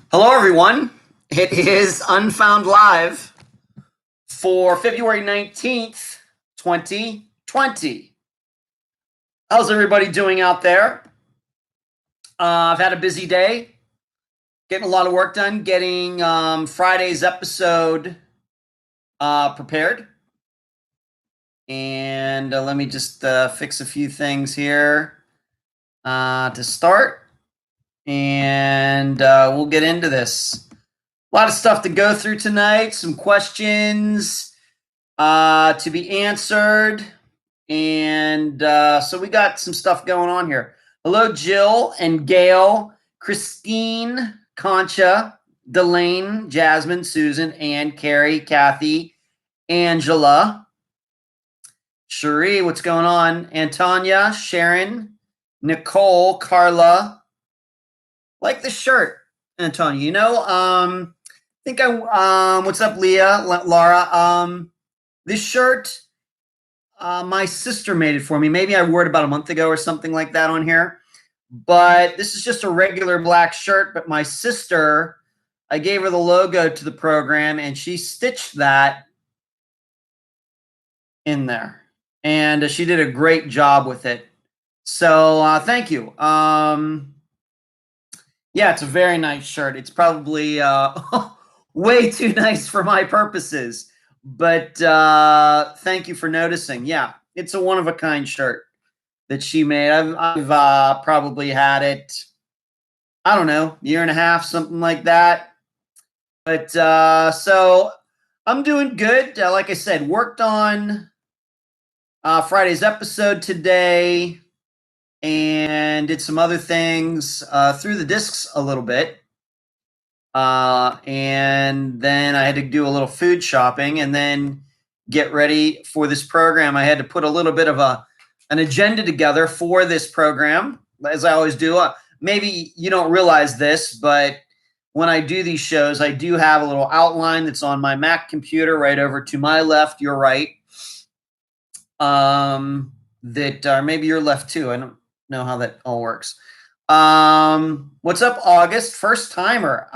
Hello, everyone. It is Unfound Live for February 19th, 2020. How's everybody doing out there? I've had a busy day, getting a lot of work done, getting Friday's episode prepared. And let me just fix a few things here to start. And we'll get into this. A lot of stuff to go through tonight, some questions to be answered. And so we got some stuff going on here. Hello, Jill and Gail, Christine, Concha, Delane, Jasmine, Susan, Ann, Carrie, Kathy, Angela, Cherie, what's going on? Antonia, Sharon, Nicole, Carla. Like the shirt, Antonia. You know, what's up, Leah, Laura? This shirt, my sister made it for me. Maybe I wore it about a month ago or something like that on here. But this is just a regular black shirt. But my sister, I gave her the logo to the program, and she stitched that in there. And she did a great job with it. So thank you. Yeah, it's a very nice shirt. It's probably way too nice for my purposes. But thank you for noticing. Yeah, it's a one-of-a-kind shirt that she made. I've probably had it, I don't know, year and a half, something like that. But so I'm doing good. Like I said, worked on Friday's episode today and did some other things through the discs a little bit. And then I had to do a little food shopping and then get ready for this program. I had to put a little bit of an agenda together for this program, as I always do. Maybe you don't realize this, but when I do these shows, I do have a little outline that's on my Mac computer right over to my left, your right. Maybe your left too. I don't know how that all works. What's up, August? First timer.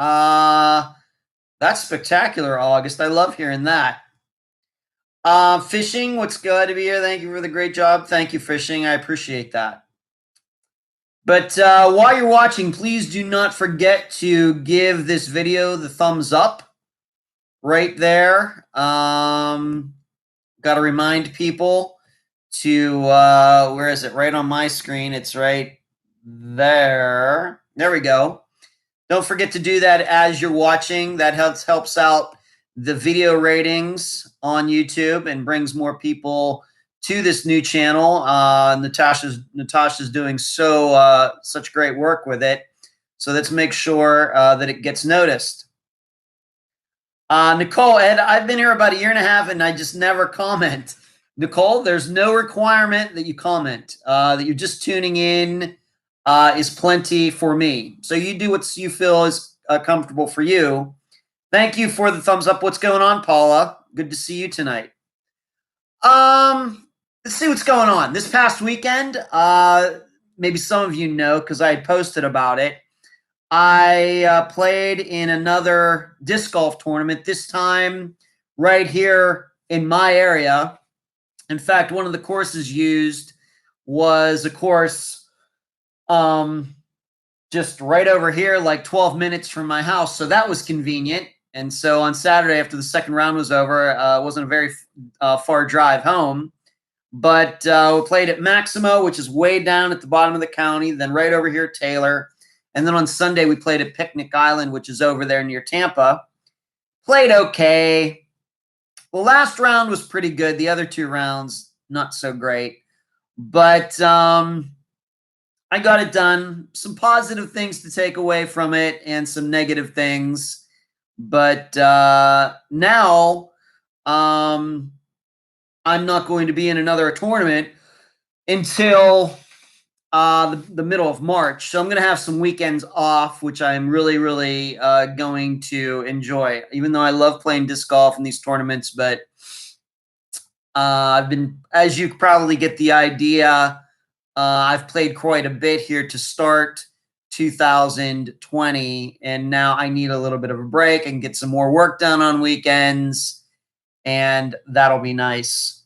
That's spectacular, August. I love hearing that. Fishing, what's good to be here? Thank you for the great job. Thank you, Fishing. I appreciate that. But while you're watching, please do not forget to give this video the thumbs up right there. Got to remind people to, where is it? Right on my screen. It's right there. There we go. Don't forget to do that as you're watching. That helps out the video ratings on YouTube and brings more people to this new channel. Natasha's doing such great work with it. So let's make sure that it gets noticed. Nicole, Ed, I've been here about a year and a half and I just never comment. Nicole, there's no requirement that you comment. That you're just tuning in is plenty for me. So you do what you feel is comfortable for you. Thank you for the thumbs up. What's going on, Paula? Good to see you tonight. Let's see what's going on. This past weekend, maybe some of you know because I had posted about it. I played in another disc golf tournament, this time right here in my area. In fact, one of the courses used was a course just right over here, like 12 minutes from my house. So that was convenient. And so on Saturday, after the second round was over, it wasn't a very far drive home. But we played at Maximo, which is way down at the bottom of the county, then right over here, Taylor. And then on Sunday, we played at Picnic Island, which is over there near Tampa. Played okay. The last round was pretty good. The other two rounds, not so great. But I got it done. Some positive things to take away from it and some negative things. But now I'm not going to be in another tournament until the middle of March. So I'm going to have some weekends off, which I'm really, really going to enjoy, even though I love playing disc golf in these tournaments. But I've been, as you probably get the idea, I've played quite a bit here to start 2020, and now I need a little bit of a break and get some more work done on weekends, and that'll be nice.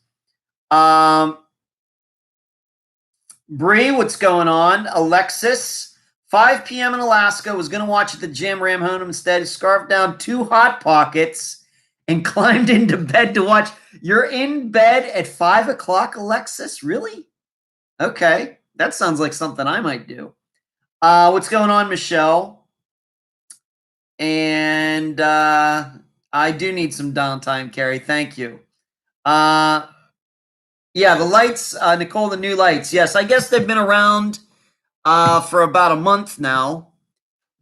Bree, what's going on? Alexis, 5 p.m. in Alaska, was going to watch at the gym, ran home instead, scarfed down 2 Hot Pockets, and climbed into bed to watch. You're in bed at 5 o'clock, Alexis? Really? Okay. That sounds like something I might do. What's going on, Michelle? And I do need some downtime, Carrie. Thank you. Yeah, the lights, Nicole, the new lights. Yes, I guess they've been around for about a month now.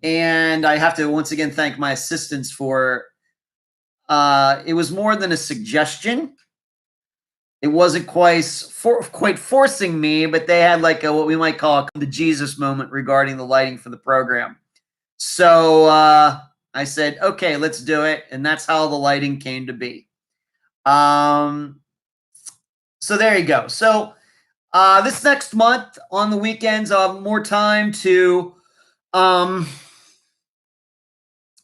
And I have to once again thank my assistants for it was more than a suggestion. It wasn't quite forcing me, but they had like what we might call the Jesus moment regarding the lighting for the program. So I said, okay, let's do it. And that's how the lighting came to be. So there you go. So this next month on the weekends, I'll have more time to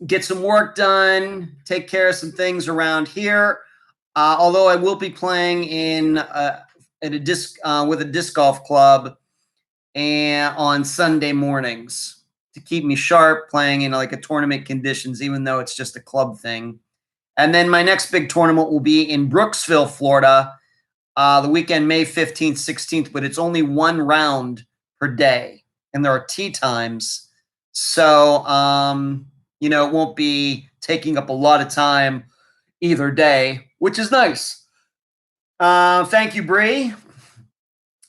get some work done, take care of some things around here. Although I will be playing in at a with a disc golf club and on Sunday mornings to keep me sharp, playing in like a tournament conditions, even though it's just a club thing. And then my next big tournament will be in Brooksville, Florida, the weekend, May 15th, 16th, but it's only 1 round per day, and there are tee times. So, it won't be taking up a lot of time either day, which is nice. Thank you, Bree.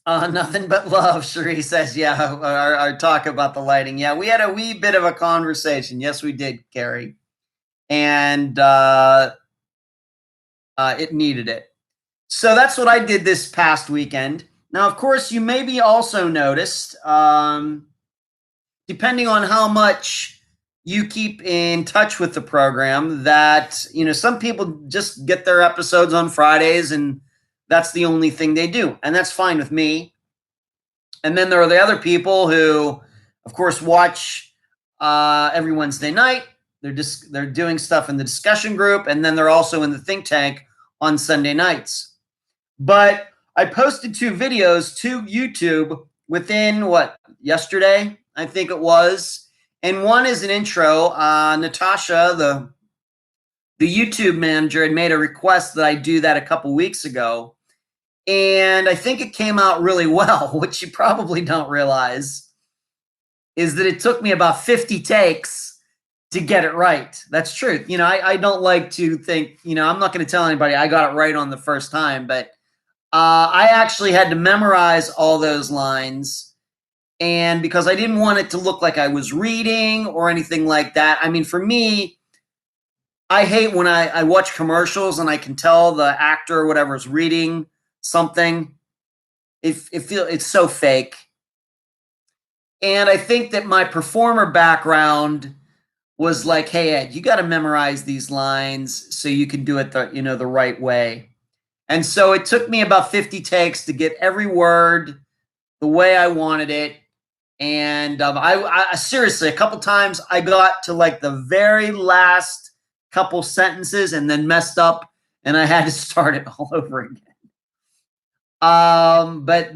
Nothing but love, Cherie says. Yeah, our talk about the lighting. Yeah, we had a wee bit of a conversation. Yes, we did, Carrie. And it needed it. So that's what I did this past weekend. Now, of course, you maybe also noticed, depending on how much you keep in touch with the program, that, some people just get their episodes on Fridays and that's the only thing they do. And that's fine with me. And then there are the other people who, of course, watch every Wednesday night. They're doing stuff in the discussion group, and then they're also in the think tank on Sunday nights. But I posted 2 videos to YouTube within yesterday, I think it was. And one is an intro. Natasha, the YouTube manager, had made a request that I do that a couple weeks ago. And I think it came out really well. What you probably don't realize is that it took me about 50 takes to get it right. That's true. I don't like to think, I'm not going to tell anybody I got it right on the first time, but I actually had to memorize all those lines. And because I didn't want it to look like I was reading or anything like that. I mean, for me, I hate when I watch commercials and I can tell the actor or whatever is reading something. It's so fake. And I think that my performer background was like, hey, Ed, you got to memorize these lines so you can do it the right way. And so it took me about 50 takes to get every word the way I wanted it. And I seriously, a couple times I got to like the very last couple sentences and then messed up and I had to start it all over again. But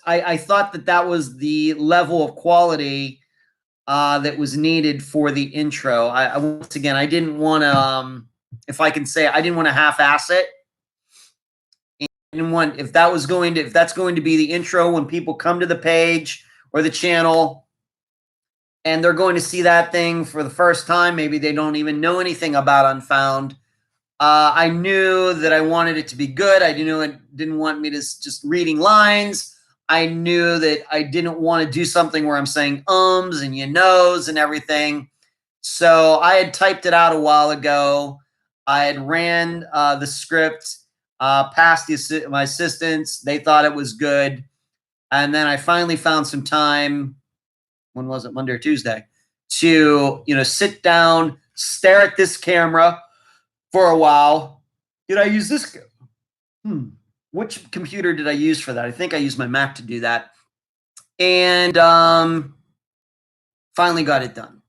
I thought that was the level of quality that was needed for the intro. I once again, I didn't want to, if I can say, I didn't want to half-ass it. I didn't want, if that's going to be the intro when people come to the page or the channel and they're going to see that thing for the first time, maybe they don't even know anything about Unfound. I knew that I wanted it to be good. I didn't want me to just reading lines. I knew that I didn't want to do something where I'm saying ums and you knows and everything. So I had typed it out a while ago. I had ran the script past my assistants. They thought it was good. And then I finally found some time, when was it, Monday or Tuesday, to sit down, stare at this camera for a while. Did I use this? Which computer did I use for that? I think I used my Mac to do that. And finally got it done.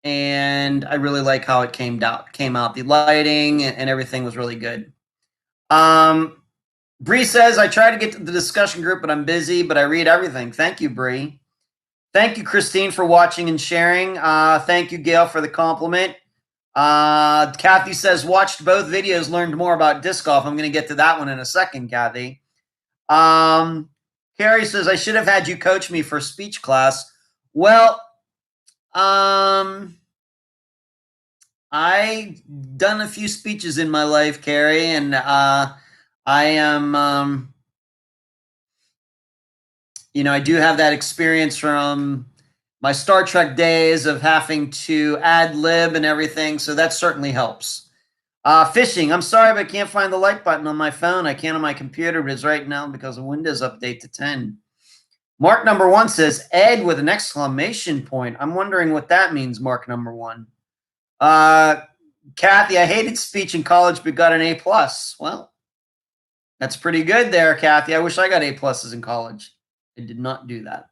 And I really like how it came out. The lighting and everything was really good. Bree says, I try to get to the discussion group, but I'm busy, but I read everything. Thank you, Bree. Thank you, Christine, for watching and sharing. Thank you, Gail, for the compliment. Kathy says, watched both videos, learned more about disc golf. I'm going to get to that one in a second, Kathy. Carrie says, I should have had you coach me for speech class. Well, I've done a few speeches in my life, Carrie, and I am, I do have that experience from my Star Trek days of having to ad lib and everything, so that certainly helps. Fishing, I'm sorry, but I can't find the like button on my phone. I can on my computer, but it's right now because of Windows Update to 10. Mark number 1 says, Ed with an exclamation point. I'm wondering what that means, Mark number 1. Kathy, I hated speech in college, but got an A+. Well, that's pretty good there, Kathy. I wish I got A+ in college. I did not do that.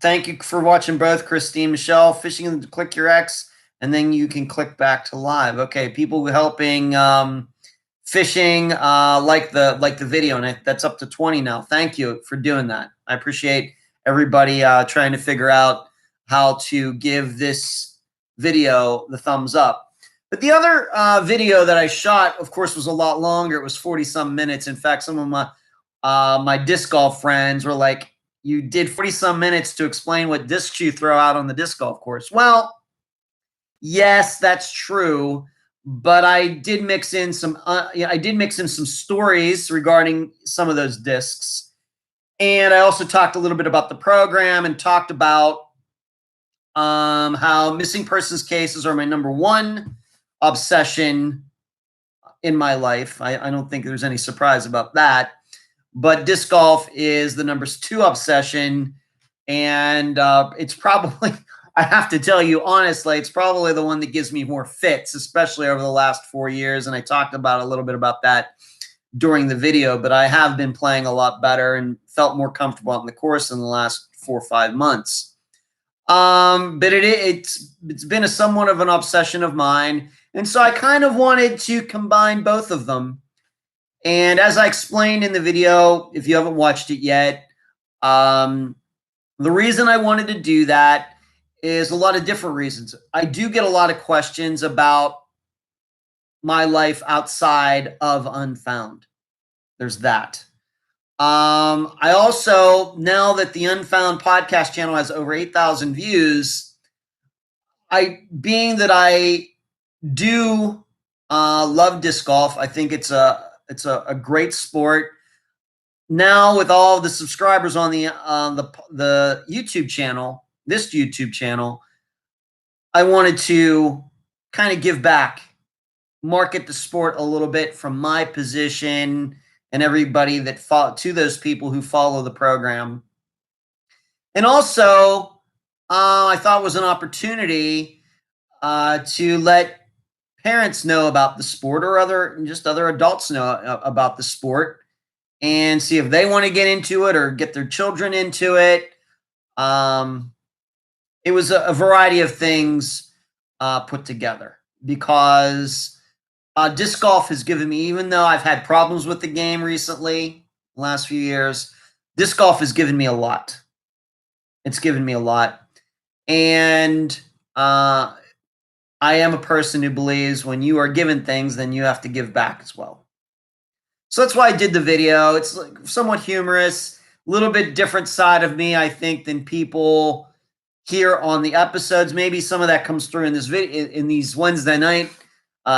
Thank you for watching both, Christine, Michelle. Fishing, click your X, and then you can click back to live. Okay, people helping fishing like the video, and that's up to 20 now. Thank you for doing that. I appreciate everybody trying to figure out how to give this video the thumbs up. But the other video that I shot, of course, was a lot longer. It was 40-some minutes. In fact, some of my disc golf friends were like, you did 40-some minutes to explain what discs you throw out on the disc golf course. Well, yes, that's true, but I did mix in some stories regarding some of those discs, and I also talked a little bit about the program and talked about how missing persons cases are my number 1 obsession in my life. I don't think there's any surprise about that. But disc golf is the number 2 obsession, and it's probably, I have to tell you honestly, it's probably the one that gives me more fits, especially over the last 4 years. And I talked about a little bit about that during the video, but I have been playing a lot better and felt more comfortable on the course in the last 4 or 5 months. But it's been somewhat of an obsession of mine, and so I kind of wanted to combine both of them. And as I explained in the video, if you haven't watched it yet, the reason I wanted to do that is a lot of different reasons. I do get a lot of questions about my life outside of Unfound. There's that. I also, now that the Unfound podcast channel has over 8,000 views, being that I do love disc golf, I think it's a great sport. Now with all the subscribers on the YouTube channel, this YouTube channel, I wanted to kind of give back, market the sport a little bit from my position and everybody that to those people who follow the program. And also, I thought it was an opportunity to let parents know about the sport, or other adults know about the sport, and see if they want to get into it or get their children into it. It was a variety of things put together, because disc golf has given me, even though I've had problems with the game recently, the last few years, disc golf has given me a lot. It's given me a lot. And I am a person who believes when you are given things, then you have to give back as well. So that's why I did the video. It's like somewhat humorous, a little bit different side of me, I think, than people hear on the episodes. Maybe some of that comes through in this video, in these Wednesday night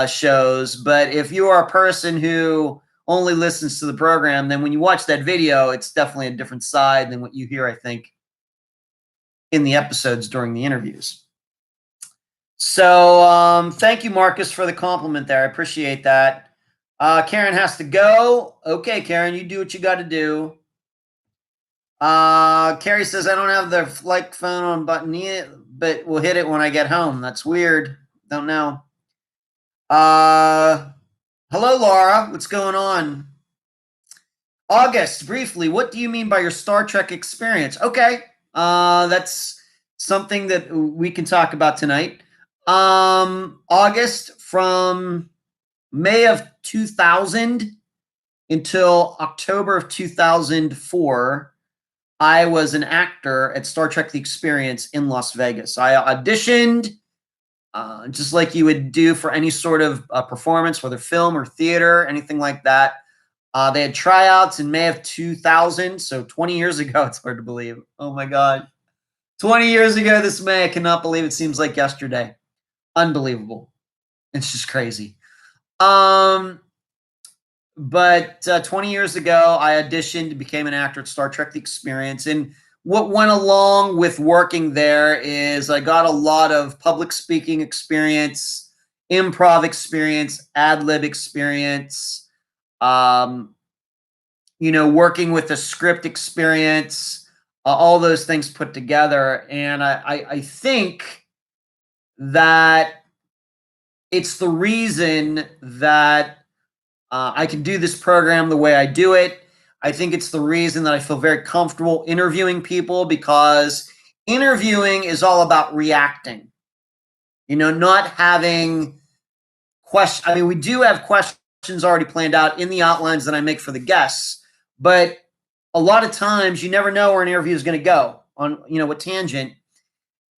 shows. But if you are a person who only listens to the program, then when you watch that video, it's definitely a different side than what you hear, I think, in the episodes during the interviews. So thank you, Marcus, for the compliment there. I appreciate that. Karen has to go. Okay, Karen, you do what you got to do. Carrie says, I don't have the like phone on button yet, but we'll hit it when I get home. That's weird. Don't know. Hello, Laura. What's going on? August, briefly, what do you mean by your Star Trek experience? Okay. That's something that we can talk about tonight. August, from May of 2000 until October of 2004, I was an actor at Star Trek The Experience in Las Vegas. I auditioned just like you would do for any sort of performance, whether film or theater, anything like that. They had tryouts in May of 2000, so 20 years ago. It's hard to believe. Oh my God. 20 years ago this May. I cannot believe it. Seems like yesterday. Unbelievable. It's just crazy. But 20 years ago, I auditioned and became an actor at Star Trek The Experience. And what went along with working there is I got a lot of public speaking experience, improv experience, ad-lib experience, working with a script experience, all those things put together. And I think that it's the reason that I can do this program the way I do it. I think it's the reason that I feel very comfortable interviewing people, because interviewing is all about reacting, not having questions. I mean, we do have questions already planned out in the outlines that I make for the guests, but a lot of times you never know where an interview is going to go on, what tangent.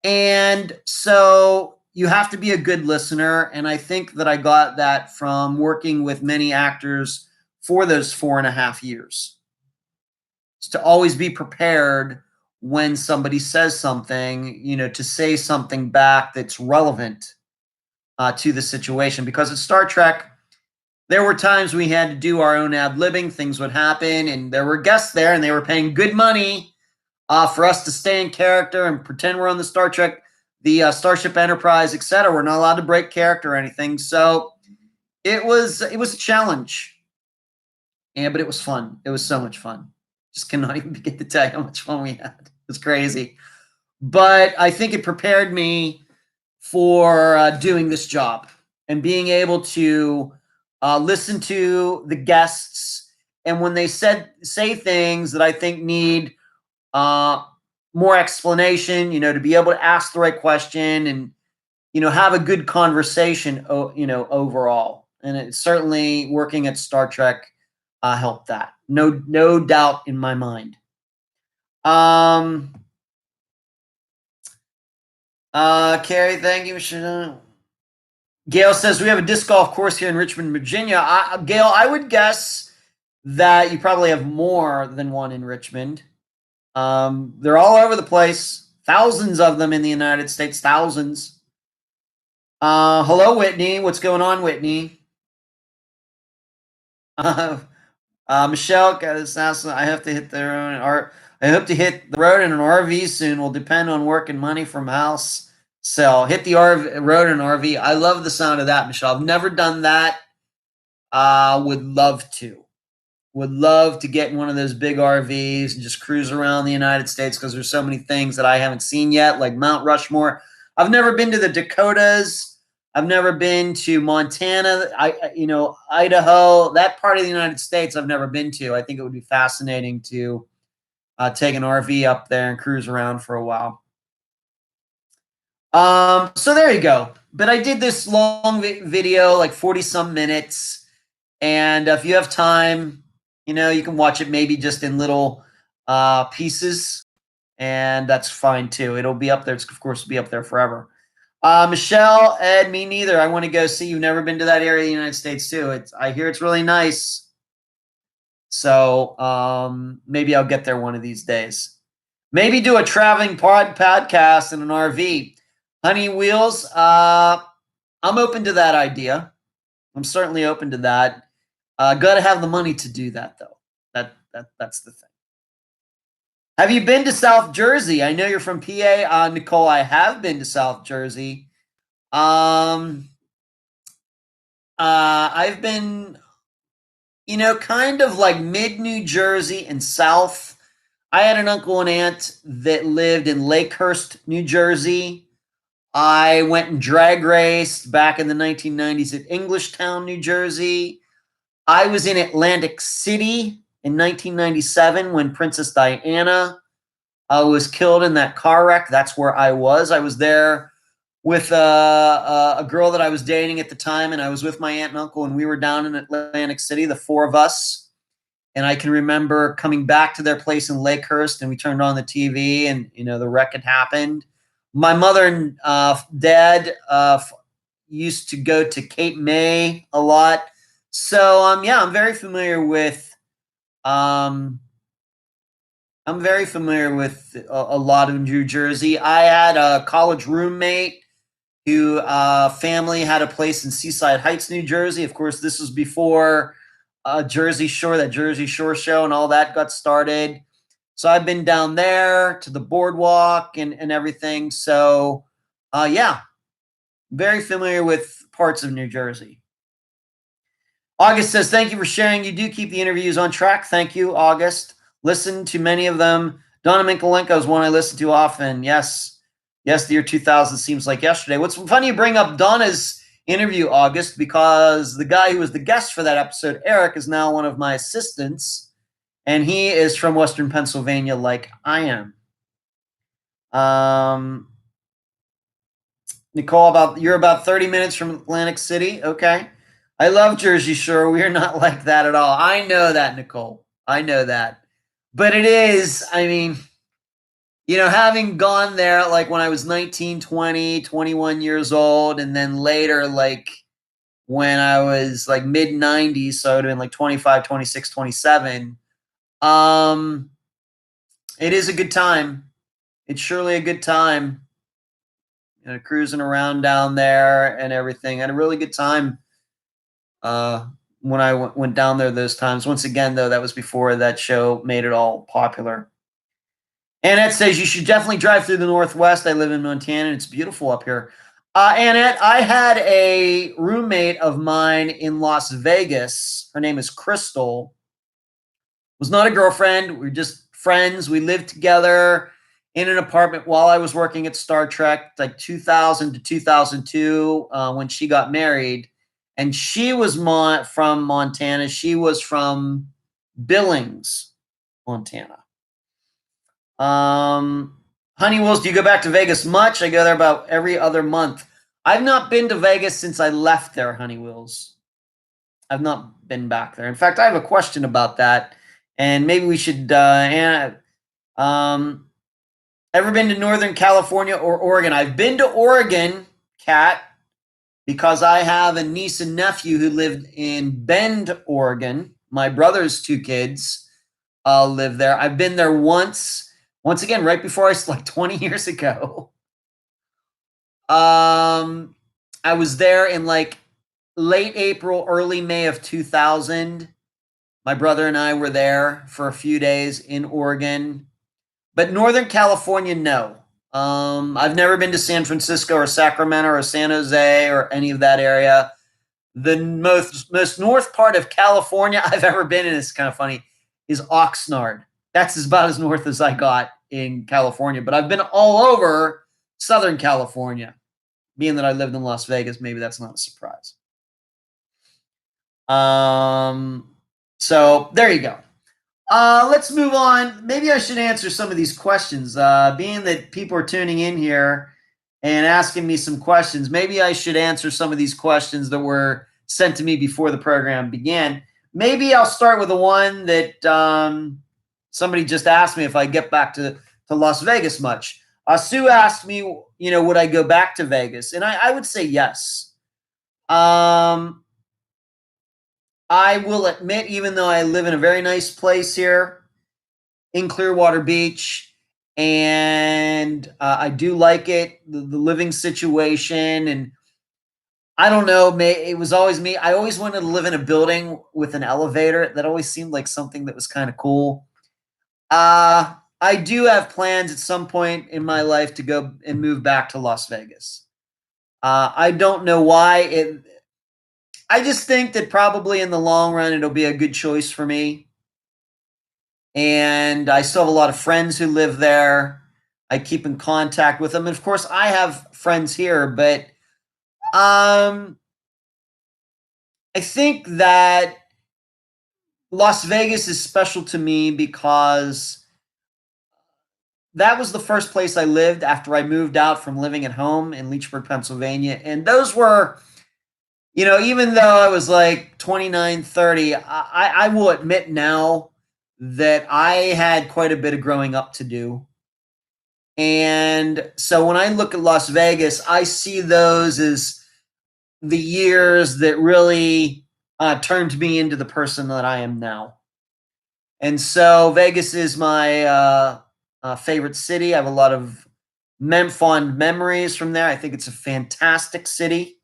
And so you have to be a good listener. And I think that I got that from working with many actors for those 4.5 years. It's to always be prepared when somebody says something, to say something back that's relevant to the situation. Because at Star Trek, there were times we had to do our own ad-libbing. Things would happen, and there were guests there, and they were paying good money for us to stay in character and pretend we're on the Star Trek, the Starship Enterprise, etc. We're not allowed to break character or anything. So it was a challenge. But it was fun. It was so much fun. Just cannot even begin to tell you how much fun we had. It was crazy. But I think it prepared me for doing this job and being able to listen to the guests. And when they say things that I think need more explanation, to be able to ask the right question and, have a good conversation, overall. And it's certainly working at Star Trek helped that. No doubt in my mind. Carrie, thank you. Gail says we have a disc golf course here in Richmond, Virginia. Gail, I would guess that you probably have more than one in Richmond. They're all over the place. Thousands of them in the United States. Thousands. Hello, Whitney. What's going on, Whitney? Michelle, I have to hit the road. I hope to hit the road in an RV soon. Will depend on work and money from house. So hit the road in an RV. I love the sound of that, Michelle. I've never done that. Would love to. Would love to get in one of those big RVs and just cruise around the United States, because there's so many things that I haven't seen yet, like Mount Rushmore. I've never been to the Dakotas. I've never been to Montana, Idaho. That part of the United States I've never been to. I think it would be fascinating to take an RV up there and cruise around for a while. So there you go. But I did this long video, like 40-some minutes. And if you have time, you can watch it maybe just in little pieces. And that's fine too. It'll be up there. It's, of course, be up there forever. Michelle, Ed, me neither. I want to go see. You've never been to that area of the United States too. I hear it's really nice. So maybe I'll get there one of these days. Maybe do a traveling podcast in an RV. Honey Wheels, I'm open to that idea. I'm certainly open to that. Got to have the money to do that, though. That's the thing. Have you been to South Jersey? I know you're from PA. Nicole, I have been to South Jersey. I've been, kind of like mid-New Jersey and south. I had an uncle and aunt that lived in Lakehurst, New Jersey. I went and drag raced back in the 1990s at Englishtown, New Jersey. I was in Atlantic City in 1997 when Princess Diana was killed in that car wreck. That's where I was. I was there with a girl that I was dating at the time, and I was with my aunt and uncle, and we were down in Atlantic City, the four of us. And I can remember coming back to their place in Lakehurst, and we turned on the TV, and the wreck had happened. My mother and dad used to go to Cape May a lot, so yeah, I'm very familiar with um, a lot of New Jersey. I had a college roommate who family had a place in Seaside Heights, New Jersey. Of course, this was before Jersey Shore, that Jersey Shore show and all that got started. So I've been down there to the boardwalk and everything. So yeah, very familiar with parts of New Jersey. August says, thank you for sharing. You do keep the interviews on track. Thank you, August. Listen to many of them. Donna Minkolenko is one I listen to often. Yes, the year 2000 seems like yesterday. What's funny, you bring up Donna's interview, August, because the guy who was the guest for that episode, Eric, is now one of my assistants, and he is from Western Pennsylvania like I am. Nicole, you're about 30 minutes from Atlantic City. Okay. I love Jersey Shore. We are not like that at all. I know that, Nicole. I know that. But it is, I mean, having gone there like when I was 19, 20, 21 years old, and then later, like when I was like mid 90s, so I would have been like 25, 26, 27. It is a good time. It's surely a good time. Cruising around down there and everything. I had a really good time when I went down there those times. Once again, though, that was before that show made it all popular. Annette says, you should definitely drive through the Northwest. I live in Montana, and it's beautiful up here. Annette, I had a roommate of mine in Las Vegas. Her name is Crystal. Was not a girlfriend. We were just friends. We lived together in an apartment while I was working at Star Trek, like 2000 to 2002, when she got married. And she was from Montana. She was from Billings, Montana. Honey Wills, do you go back to Vegas much? I go there about every other month. I've not been to Vegas since I left there, Honey Wills. I've not been back there. In fact, I have a question about that, and maybe we should. Ever been to Northern California or Oregon? I've been to Oregon, Kat, because I have a niece and nephew who lived in Bend, Oregon. My brother's two kids live there. I've been there once again, right before like 20 years ago. I was there in like late April, early May of 2000. My brother and I were there for a few days in Oregon. But Northern California, no. I've never been to San Francisco or Sacramento or San Jose or any of that area. The most north part of California I've ever been in, is kind of funny, is Oxnard. That's about as north as I got in California. But I've been all over Southern California. Being that I lived in Las Vegas, maybe that's not a surprise. So there you go. Let's move on. Maybe I should answer some of these questions. Being that people are tuning in here and asking me some questions, maybe I should answer some of these questions that were sent to me before the program began. Maybe I'll start with the one that somebody just asked me, if I get back to Las Vegas much. Sue asked me, would I go back to Vegas? And I would say yes. I will admit, even though I live in a very nice place here in Clearwater Beach, and I do like it, the living situation, and I don't know, it was always me. I always wanted to live in a building with an elevator. That always seemed like something that was kind of cool. I do have plans at some point in my life to go and move back to Las Vegas. I don't know why. I just think that probably in the long run, it'll be a good choice for me. And I still have a lot of friends who live there. I keep in contact with them. And of course, I have friends here, but I think that Las Vegas is special to me because that was the first place I lived after I moved out from living at home in Leechburg, Pennsylvania. And those were, even though I was like 29, 30, I will admit now that I had quite a bit of growing up to do. And so when I look at Las Vegas, I see those as the years that really turned me into the person that I am now. And so Vegas is my favorite city. I have a lot of fond memories from there. I think it's a fantastic city.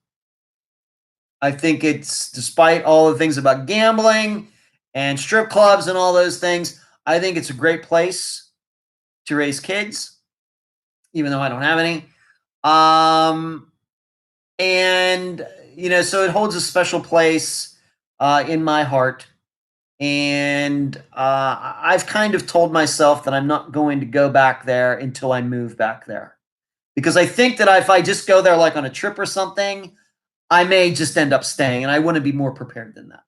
I think it's, despite all the things about gambling and strip clubs and all those things, I think it's a great place to raise kids, even though I don't have any. And, so it holds a special place in my heart. And I've kind of told myself that I'm not going to go back there until I move back there. Because I think that if I just go there like on a trip or something, I may just end up staying, and I want to be more prepared than that.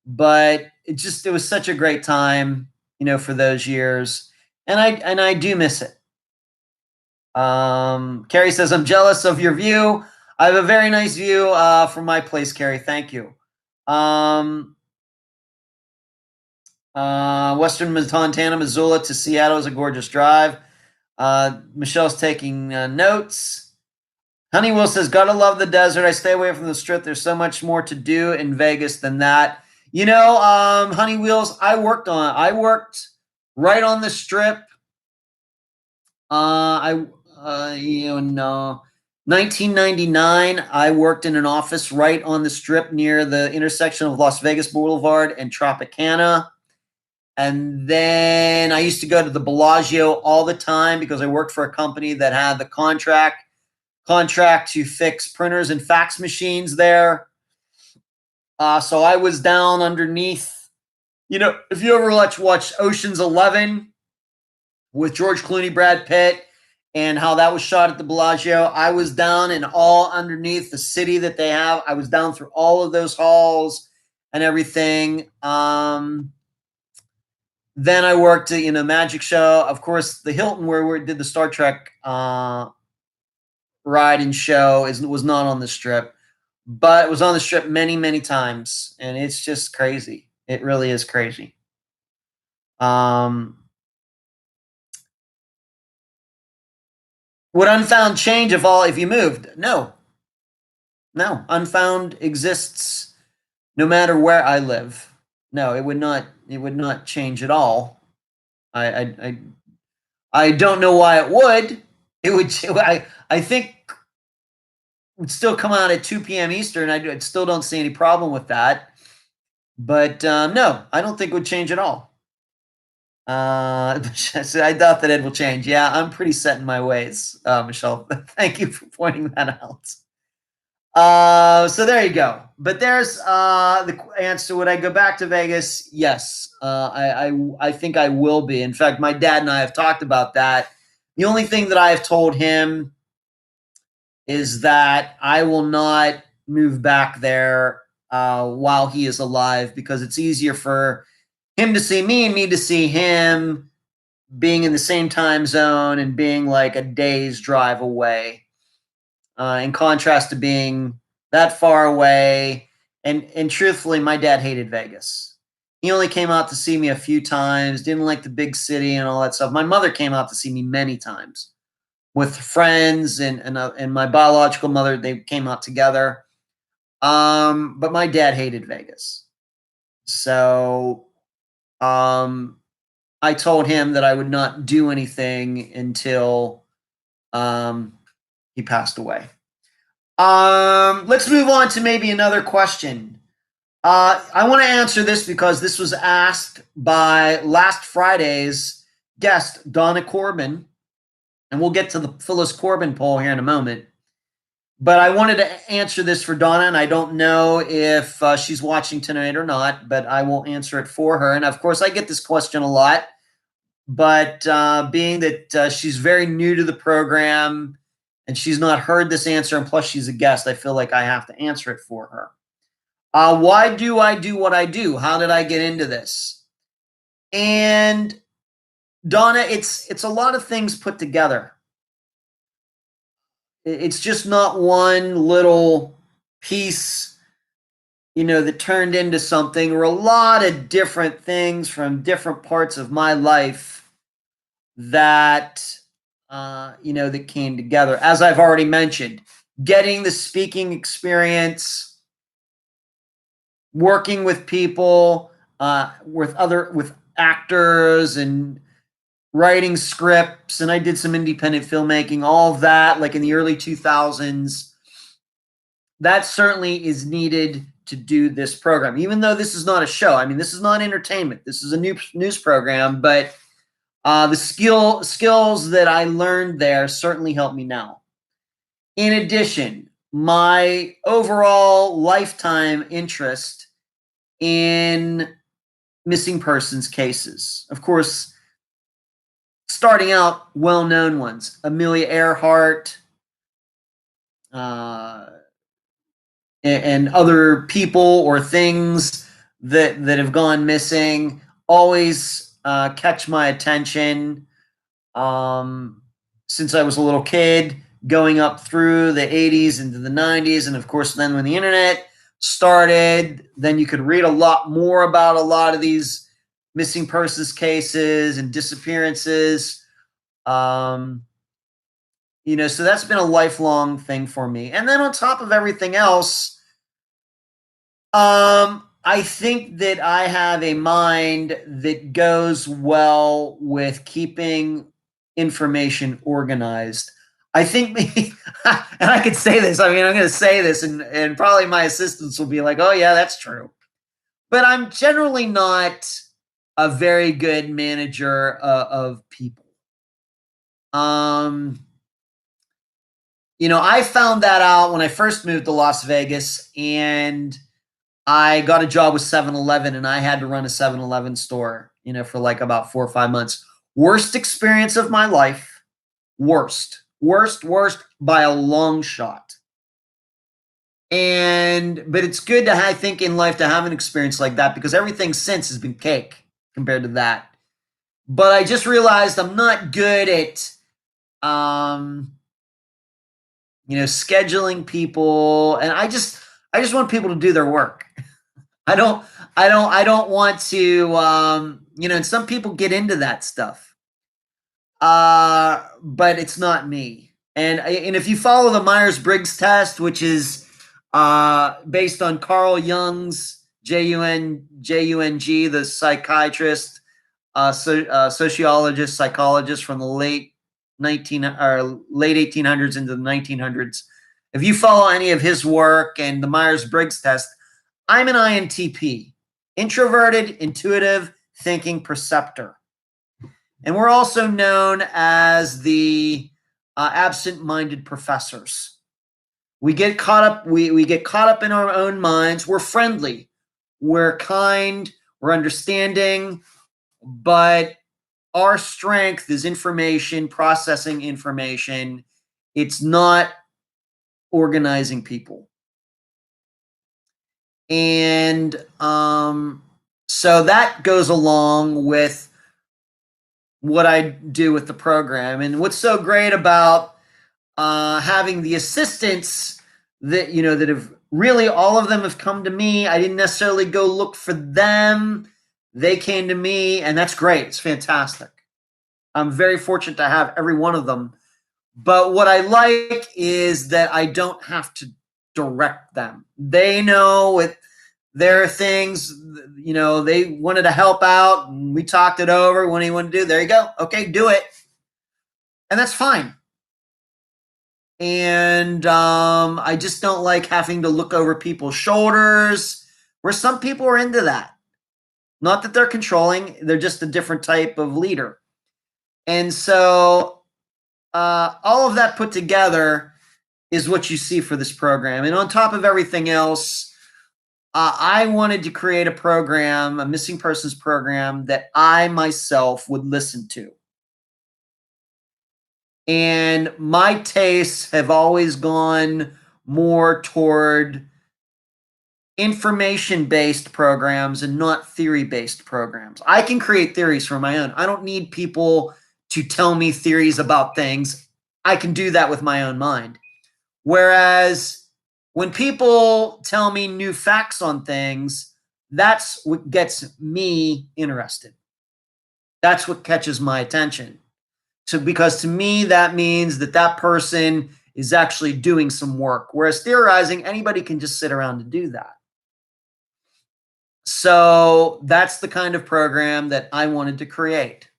But it was such a great time, for those years. And I do miss it. Carrie says, I'm jealous of your view. I have a very nice view from my place, Carrie. Thank you. Western Montana, Missoula to Seattle is a gorgeous drive. Michelle's taking notes. Honeywell says, gotta love the desert. I stay away from the strip. There's so much more to do in Vegas than that. Honeywheels, I worked right on the strip. In 1999, I worked in an office right on the strip near the intersection of Las Vegas Boulevard and Tropicana. And then I used to go to the Bellagio all the time because I worked for a company that had the contract to fix printers and fax machines there. So I was down underneath. If you ever watch Ocean's 11 with George Clooney, Brad Pitt, and how that was shot at the Bellagio, I was down and all underneath the city that they have. I was down through all of those halls and everything. Then I worked in a magic show. Of course, the Hilton where we did the Star Trek ride and show was not on the strip, but it was on the strip many, many times, and it's just crazy. It really is crazy. Would Unfound change if you moved? No. Unfound exists no matter where I live. No, it would not change at all. I don't know why it would. It would. I think it would still come out at 2 p.m. Eastern. I still don't see any problem with that. But no, I don't think it would change at all. I doubt that Ed will change. Yeah, I'm pretty set in my ways, Michelle. Thank you for pointing that out. So there you go. But there's the answer. Would I go back to Vegas? Yes. I think I will be. In fact, my dad and I have talked about that. The only thing that I have told him is that I will not move back there while he is alive, because it's easier for him to see me and me to see him being in the same time zone and being like a day's drive away, in contrast to being that far away. And truthfully, my dad hated Vegas. He only came out to see me a few times, didn't like the big city and all that stuff. My mother came out to see me many times with friends and my biological mother. They came out together. But my dad hated Vegas. So I told him that I would not do anything until he passed away. Let's move on to maybe another question. I want to answer this because this was asked by last Friday's guest, Donna Corbin, and we'll get to the Phyllis Corbin poll here in a moment. But I wanted to answer this for Donna, and I don't know if she's watching tonight or not, but I will answer it for her. And of course, I get this question a lot, but being that she's very new to the program and she's not heard this answer, and plus she's a guest, I feel like I have to answer it for her. Why do I do what I do? How did I get into this? And Donna, it's a lot of things put together. It's just not one little piece, that turned into something, or a lot of different things from different parts of my life that that came together. As I've already mentioned, getting the speaking experience, working with people, with actors, and writing scripts, and I did some independent filmmaking, all of that, like in the early 2000s. That certainly is needed to do this program, even though this is not a show. I mean, this is not entertainment. This is a new news program, but the skills that I learned there certainly help me now. In addition, my overall lifetime interest in missing persons cases. Of course, starting out, well-known ones: Amelia Earhart, uh, and other people or things that have gone missing always catch my attention. Since I was a little kid, going up through the 80s into the 90s, and of course, then when the internet started, then you could read a lot more about a lot of these missing persons cases and disappearances. So that's been a lifelong thing for me. And then on top of everything else, I think that I have a mind that goes well with keeping information organized. I think maybe, and I could say this, I mean, I'm going to say this, and probably my assistants will be like, oh, yeah, that's true. But I'm generally not a very good manager of people. I found that out when I first moved to Las Vegas, and I got a job with 7-Eleven, and I had to run a 7-Eleven store, for like about 4 or 5 months. Worst experience of my life. Worst by a long shot. But it's good to, I think, in life to have an experience like that, because everything since has been cake compared to that. But I just realized I'm not good at, scheduling people, and I just want people to do their work. I don't want to, and some people get into that stuff. But it's not me. And if you follow the Myers-Briggs test, which is based on Carl Jung's Jung, the psychiatrist, sociologist, psychologist from the late 1800s into the 1900s. If you follow any of his work and the Myers-Briggs test, I'm an INTP, introverted, intuitive, thinking perceptor. And we're also known as the absent-minded professors. We get caught up. We get caught up in our own minds. We're friendly, we're kind, we're understanding, but our strength is information, processing information. It's not organizing people. And so that goes along with what I do with the program. And what's so great about having the assistants that that have really, all of them have come to me. I didn't necessarily go look for them. They came to me, and that's great. It's fantastic. I'm very fortunate to have every one of them. But what I like is that I don't have to direct them. They know with their things, they wanted to help out, and we talked it over. What do you want to do? There you go. Okay, do it. And that's fine. And I just don't like having to look over people's shoulders, where some people are into that. Not that they're controlling, they're just a different type of leader. And so all of that put together is what you see for this program. And on top of everything else, I wanted to create a program, a missing persons program, that I myself would listen to. And my tastes have always gone more toward information-based programs and not theory-based programs. I can create theories for my own. I don't need people to tell me theories about things. I can do that with my own mind. Whereas when people tell me new facts on things, that's what gets me interested. That's what catches my attention. So, because to me, that means that that person is actually doing some work. Whereas theorizing, anybody can just sit around and do that. So that's the kind of program that I wanted to create.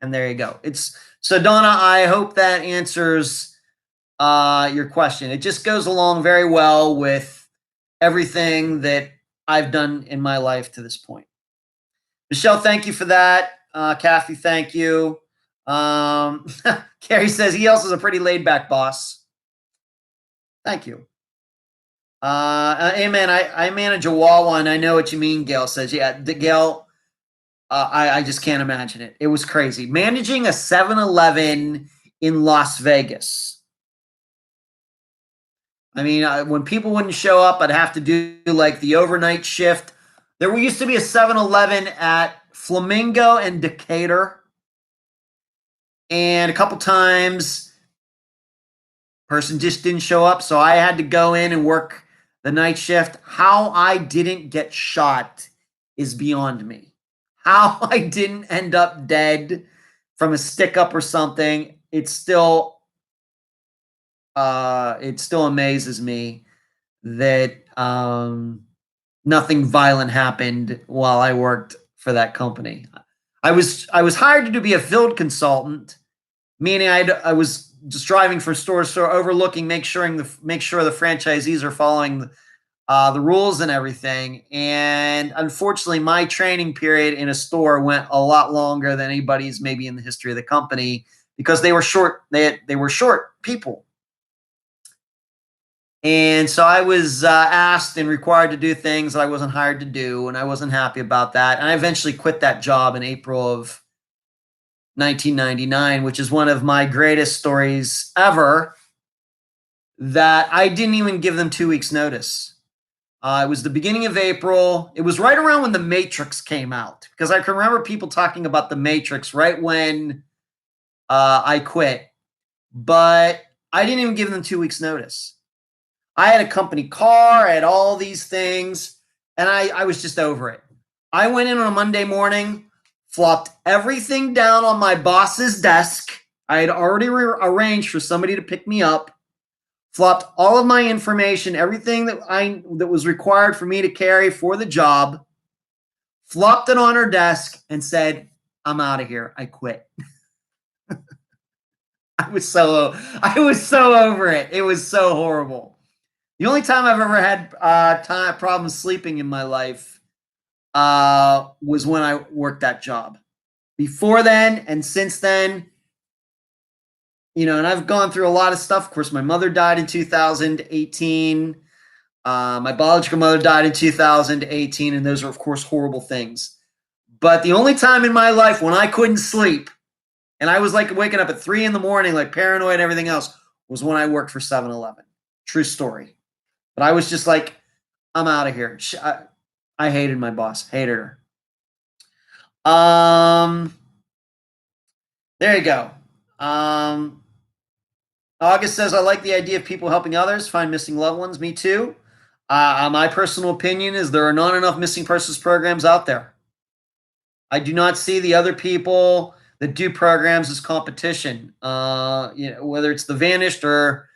And there you go. It's so Donna, I hope that answers your question. It just goes along very well with everything that I've done in my life to this point. Michelle, thank you for that. Kathy, thank you. Carrie says he also is a pretty laid back boss. Thank you. Amen. I manage a Wawa, and I know what you mean. Gail says, yeah, Gail, I just can't imagine it. It was crazy. Managing a 7-Eleven in Las Vegas. I mean, when people wouldn't show up, I'd have to do like the overnight shift. There used to be a 7-Eleven at Flamingo and Decatur. And a couple times, person just didn't show up. So I had to go in and work the night shift. How I didn't get shot is beyond me. How I didn't end up dead from a stick up or something, it still amazes me that nothing violent happened while I worked for that company. I was hired to be a field consultant, meaning I was just driving from store to store, overlooking, make sure the franchisees are following the rules and everything. And unfortunately, my training period in a store went a lot longer than anybody's maybe in the history of the company because they were short. They were short people. And so I was asked and required to do things that I wasn't hired to do, and I wasn't happy about that. And I eventually quit that job in April of 1999, which is one of my greatest stories ever, that I didn't even give them 2 weeks notice. It was the beginning of April. It was right around when The Matrix came out, because I can remember people talking about The Matrix right when I quit. But I didn't even give them 2 weeks notice. I had a company car, I had all these things, and I was just over it. I went in on a Monday morning, flopped everything down on my boss's desk. I had already arranged for somebody to pick me up, flopped all of my information, everything that was required for me to carry for the job, flopped it on her desk, and said, "I'm out of here. I quit." I was so over it. It was so horrible. The only time I've ever had problems sleeping in my life was when I worked that job. Before then and since then, and I've gone through a lot of stuff. Of course, my mother died in 2018. My biological mother died in 2018, and those are, of course, horrible things. But the only time in my life when I couldn't sleep, and I was like waking up at 3 a.m, like paranoid and everything else, was when I worked for 7-Eleven. True story. But I was just like, I'm out of here. I hated my boss. Hated her. There you go. August says, I like the idea of people helping others find missing loved ones. Me too. My personal opinion is there are not enough missing persons programs out there. I do not see the other people that do programs as competition. Whether it's the Vanished or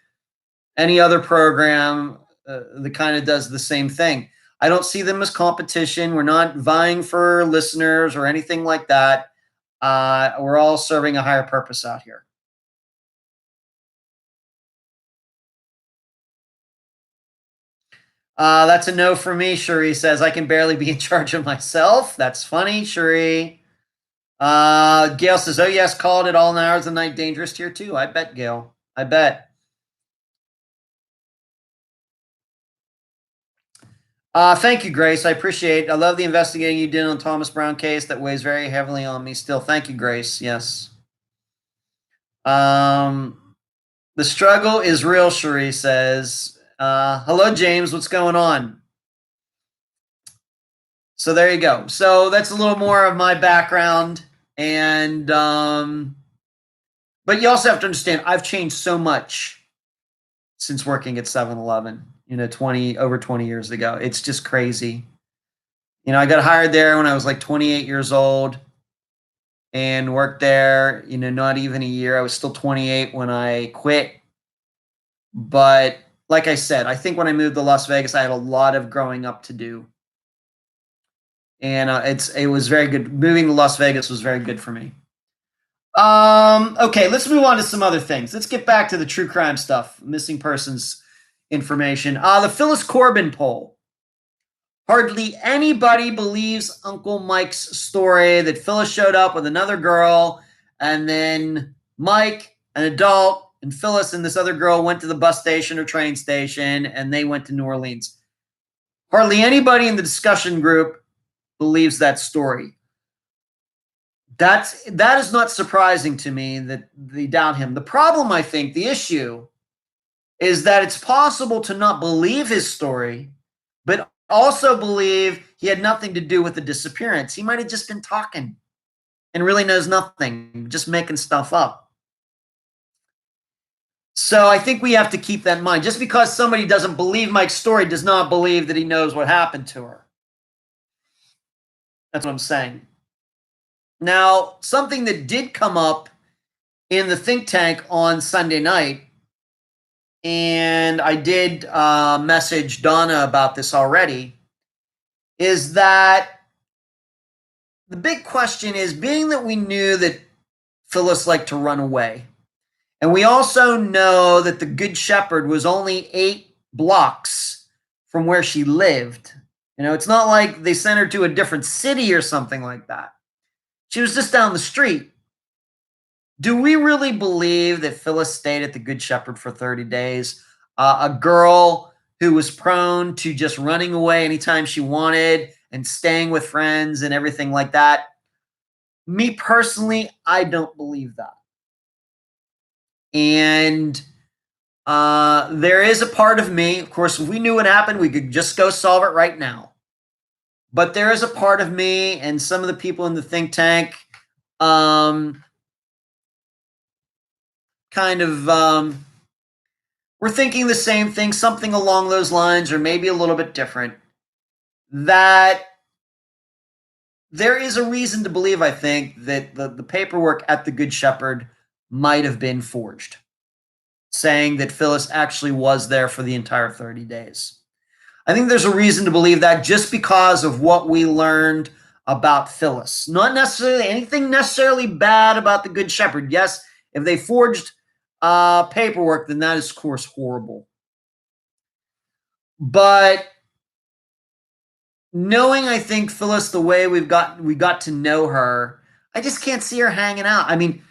any other program that kind of does the same thing. I don't see them as competition. We're not vying for listeners or anything like that. We're all serving a higher purpose out here. That's a no for me, Cherie says. I can barely be in charge of myself. That's funny, Cherie. Gail says, oh, yes, called it all hours of the night. Dangerous tier 2. I bet, Gail. I bet. Thank you, Grace. I appreciate it. I love the investigating you did on Thomas Brown case. That weighs very heavily on me still. Thank you, Grace. Yes. The struggle is real, Cherie says. Hello, James. What's going on? So there you go. So that's a little more of my background. And, but you also have to understand, I've changed so much since working at 7-Eleven, over 20 years ago. It's just crazy. I got hired there when I was like 28 years old and worked there, not even a year. I was still 28 when I quit. But like I said, I think when I moved to Las Vegas, I had a lot of growing up to do. And it was very good. Moving to Las Vegas was very good for me. Okay, let's move on to some other things. Let's get back to the true crime stuff, missing persons information. The Phyllis Corbin poll. Hardly anybody believes Uncle Mike's story that Phyllis showed up with another girl, and then Mike, an adult, and Phyllis and this other girl went to the bus station or train station, and they went to New Orleans. Hardly anybody in the discussion group believes that story. That is not surprising to me that they doubt him. The problem, I think, the issue is that it's possible to not believe his story, but also believe he had nothing to do with the disappearance. He might have just been talking and really knows nothing, just making stuff up. So I think we have to keep that in mind. Just because somebody doesn't believe Mike's story does not believe that he knows what happened to her. That's what I'm saying. Now, something that did come up in the think tank on Sunday night, and I did message Donna about this already, is that the big question is, being that we knew that Phyllis liked to run away, and we also know that the Good Shepherd was only 8 blocks from where she lived. It's not like they sent her to a different city or something like that. She was just down the street. Do we really believe that Phyllis stayed at the Good Shepherd for 30 days? A girl who was prone to just running away anytime she wanted and staying with friends and everything like that? Me personally, I don't believe that. And there is a part of me, of course, if we knew what happened, we could just go solve it right now. But there is a part of me and some of the people in the think tank we're thinking the same thing, something along those lines, or maybe a little bit different, that there is a reason to believe, I think, that the paperwork at the Good Shepherd might have been forged, saying that Phyllis actually was there for the entire 30 days. I think there's a reason to believe that, just because of what we learned about Phyllis. Not necessarily anything necessarily bad about the Good Shepherd. Yes, if they forged paperwork, then that is, of course, horrible. But knowing, I think, Phyllis the way we got to know her, I just can't see her hanging out. I mean,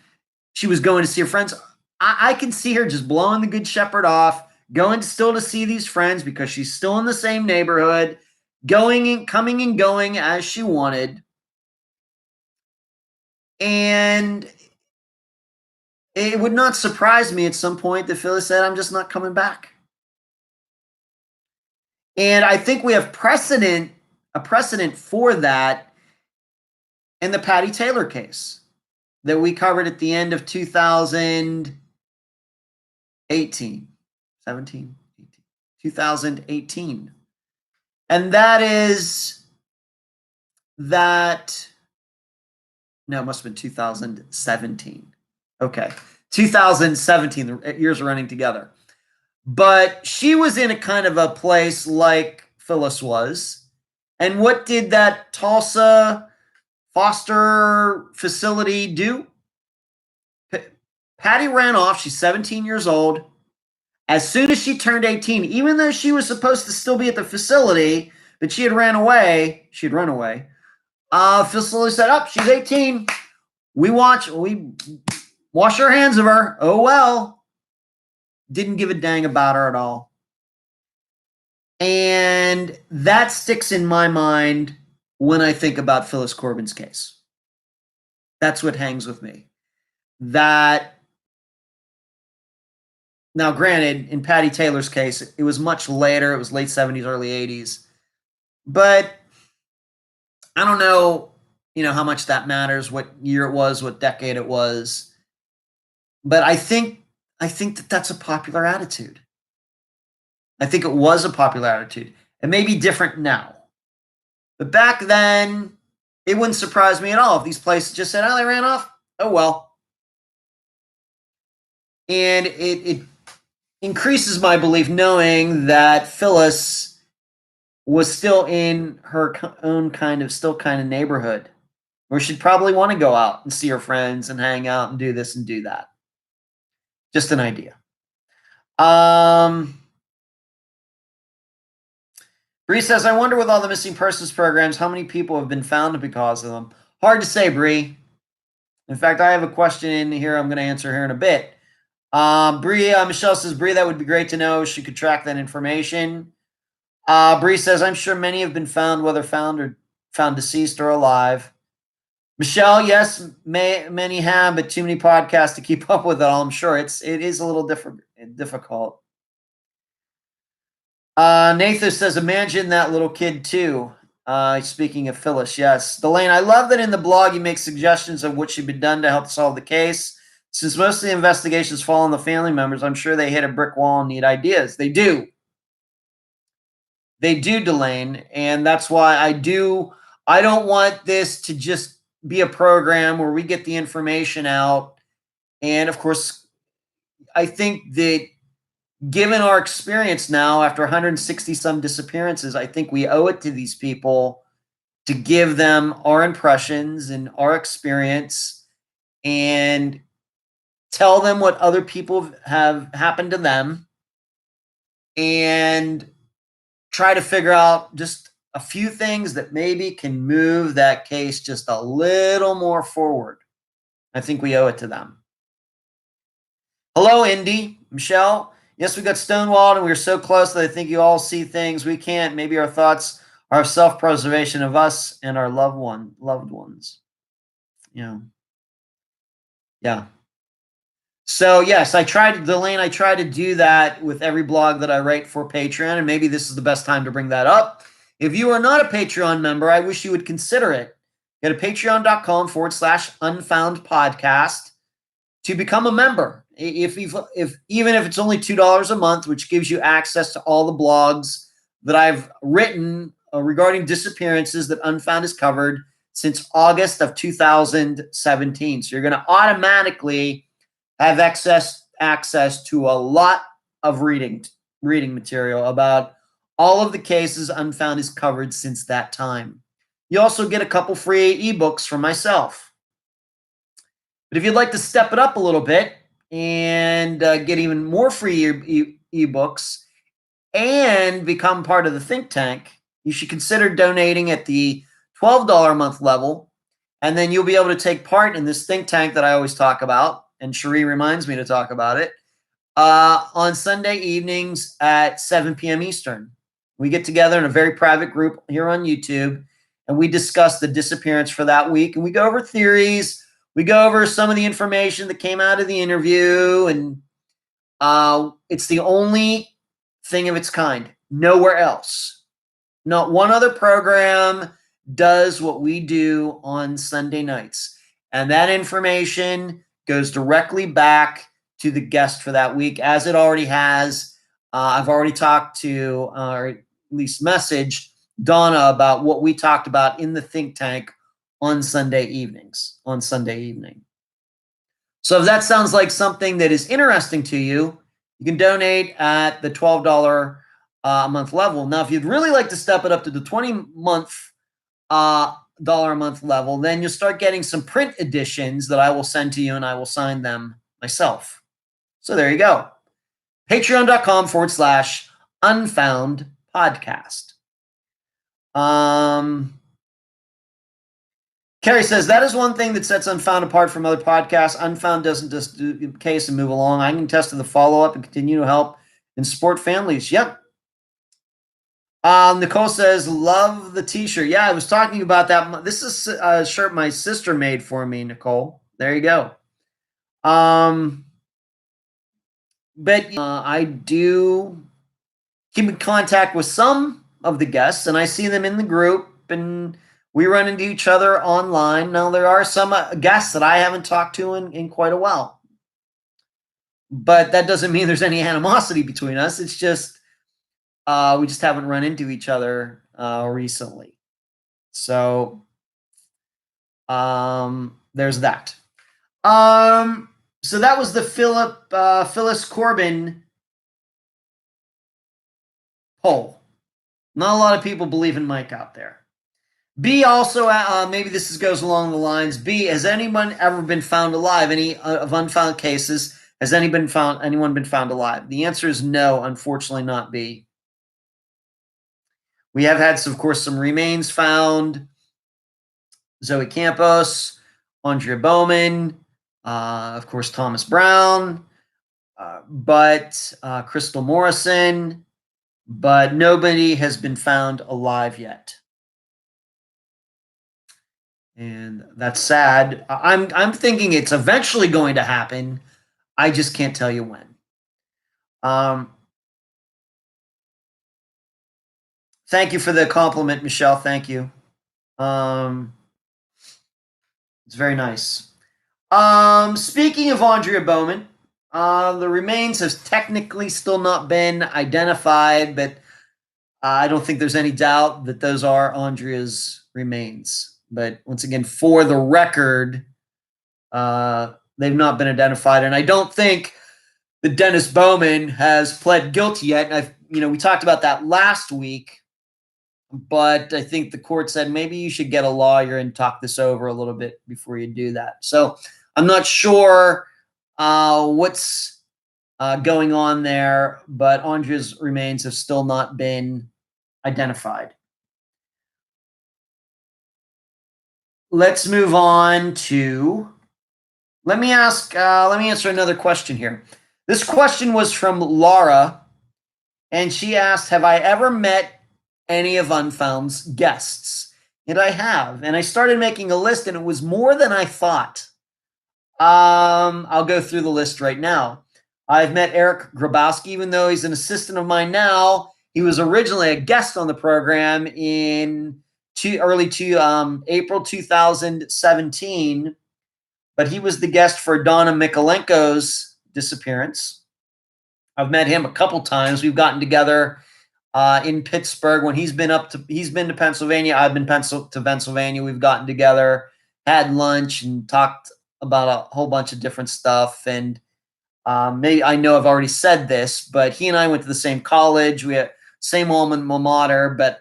she was going to see her friends. I can see her just blowing the Good Shepherd off, going still to see these friends because she's still in the same neighborhood, coming and going as she wanted. And it would not surprise me at some point that Phyllis said, "I'm just not coming back." And I think we have a precedent for that in the Patty Taylor case that we covered at the end of 2018. And that is that, no, it must have been 2017. Okay, 2017, the years are running together. But she was in a kind of a place like Phyllis was. And what did that Tulsa foster facility do? Patty ran off. She's 17 years old. As soon as she turned 18, even though she was supposed to still be at the facility, but she had run away. Facility said, "Up, she's 18. We wash our hands of her." Oh, well. Didn't give a dang about her at all. And that sticks in my mind when I think about Phyllis Corbin's case. That's what hangs with me. Now, granted, in Patty Taylor's case, it was much later. It was late 70s, early 80s. But I don't know, how much that matters, what year it was, what decade it was, but I think that that's a popular attitude. I think it was a popular attitude. It may be different now, but back then, it wouldn't surprise me at all if these places just said, "Oh, they ran off. Oh well," and it increases my belief knowing that Phyllis was still in her own kind of neighborhood where she'd probably want to go out and see her friends and hang out and do this and do that. Just an idea. Um, Bree says, I wonder with all the missing persons programs, how many people have been found because of them? Hard to say, Bree. In fact, I have a question in here I'm going to answer here in a bit. Michelle says, Bree, that would be great to know. She could track that information. Bree says, I'm sure many have been found, whether found deceased or alive. Michelle, yes, many have, but too many podcasts to keep up with it all. I'm sure it is a little difficult. Nathan says, imagine that little kid too. Speaking of Phyllis, yes. Delane, I love that in the blog you make suggestions of what should be done to help solve the case. Since most of the investigations fall on the family members, I'm sure they hit a brick wall and need ideas. They do. They do, Delane. And that's why I don't want this to just be a program where we get the information out. And of course, I think that given our experience now after 160 some disappearances, I think we owe it to these people to give them our impressions and our experience and tell them what other people have happened to them and try to figure out just a few things that maybe can move that case just a little more forward. I think we owe it to them. Hello, Indy. Michelle. Yes, we got stonewalled and we were so close that I think you all see things we can't. Maybe our thoughts are self-preservation of us and our loved ones. Yeah. So yes, I try to do that with every blog that I write for Patreon, and maybe this is the best time to bring that up. If you are not a Patreon member, I wish you would consider it. Go to patreon.com/unfound podcast to become a member. If even if it's only $2 a month, which gives you access to all the blogs that I've written regarding disappearances that Unfound has covered since August of 2017. So you're going to automatically have access to a lot of reading material about all of the cases Unfound has covered since that time. You also get a couple free ebooks from myself. But if you'd like to step it up a little bit and get even more free ebooks and become part of the think tank, you should consider donating at the $12 a month level, and then you'll be able to take part in this think tank that I always talk about, and Cherie reminds me to talk about it, on Sunday evenings at 7 p.m. Eastern. We get together in a very private group here on YouTube, and we discuss the disappearance for that week, and we go over theories. We go over some of the information that came out of the interview, and it's the only thing of its kind. Nowhere else. Not one other program does what we do on Sunday nights. And that information goes directly back to the guest for that week, as it already has. I've already talked to, or at least messaged Donna about what we talked about in the think tank on Sunday evening. So if that sounds like something that is interesting to you, you can donate at the $12 a month level. Now, if you'd really like to step it up to the $20 a month level, then you'll start getting some print editions that I will send to you, and I will sign them myself. So there you go. Patreon.com/unfound podcast. Carrie says, that is one thing that sets Unfound apart from other podcasts. Unfound doesn't just do the case and move along. I can test to the follow-up and continue to help and support families. Yep. Nicole says, love the t-shirt. Yeah, I was talking about that. This is a shirt my sister made for me, Nicole. There you go. But I do keep in contact with some of the guests, and I see them in the group, and we run into each other online. Now, there are some guests that I haven't talked to in quite a while, but that doesn't mean there's any animosity between us. It's just we just haven't run into each other recently. So there's that. So that was the Phyllis Corbin poll. Not a lot of people believe in Mike out there. B also, maybe this goes along the lines. B, has anyone ever been found alive? Any of unfound cases? Has anyone been found alive? The answer is no, unfortunately not B. We have had, of course, some remains found. Zoe Campos, Aundria Bowman, of course, Thomas Brown, but Crystal Morrison, but nobody has been found alive yet. And that's sad. I'm thinking it's eventually going to happen. I just can't tell you when. Thank you for the compliment, Michelle. Thank you. It's very nice. Speaking of Aundria Bowman, the remains have technically still not been identified, but I don't think there's any doubt that those are Aundria's remains. But once again, for the record, they've not been identified, and I don't think that Dennis Bowman has pled guilty yet. And we talked about that last week, but I think the court said maybe you should get a lawyer and talk this over a little bit before you do that. So I'm not sure what's going on there, but Aundria's remains have still not been identified. Let's move on to, let me answer another question here. This question was from Laura, and she asked, have I ever met any of Unfound's guests? And I have, and I started making a list, and it was more than I thought. I'll go through the list right now. I've met Eric Grabowski, even though he's an assistant of mine now. He was originally a guest on the program in April 2017, but he was the guest for Donna Mikalenko's disappearance. I've met him a couple times. We've gotten together in Pittsburgh when he's been to Pennsylvania. I've been to Pennsylvania. We've gotten together, had lunch, and talked about a whole bunch of different stuff. And maybe I know I've already said this, but he and I went to the same college. We had same alma mater, but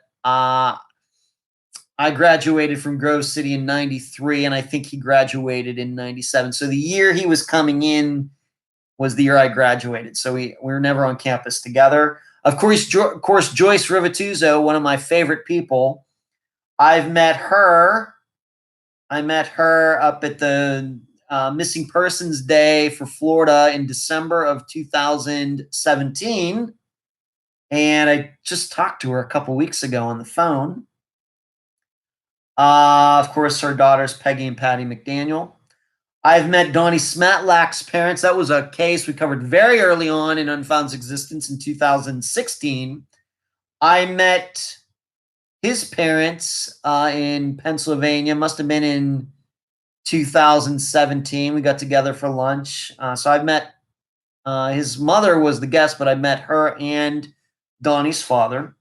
I graduated from Grove City in 93, and I think he graduated in 97. So the year he was coming in was the year I graduated. So we were never on campus together. Of course, Joyce Rivatuzo, one of my favorite people. I met her up at the Missing Persons Day for Florida in December of 2017. And I just talked to her a couple weeks ago on the phone. Of course, her daughters, Peggy and Patty McDaniel. I've met Donnie Smatlak's parents. That was a case we covered very early on in Unfound's existence in 2016. I met his parents in Pennsylvania. Must have been in 2017. We got together for lunch. So I've met his mother was the guest, but I met her and Donnie's father.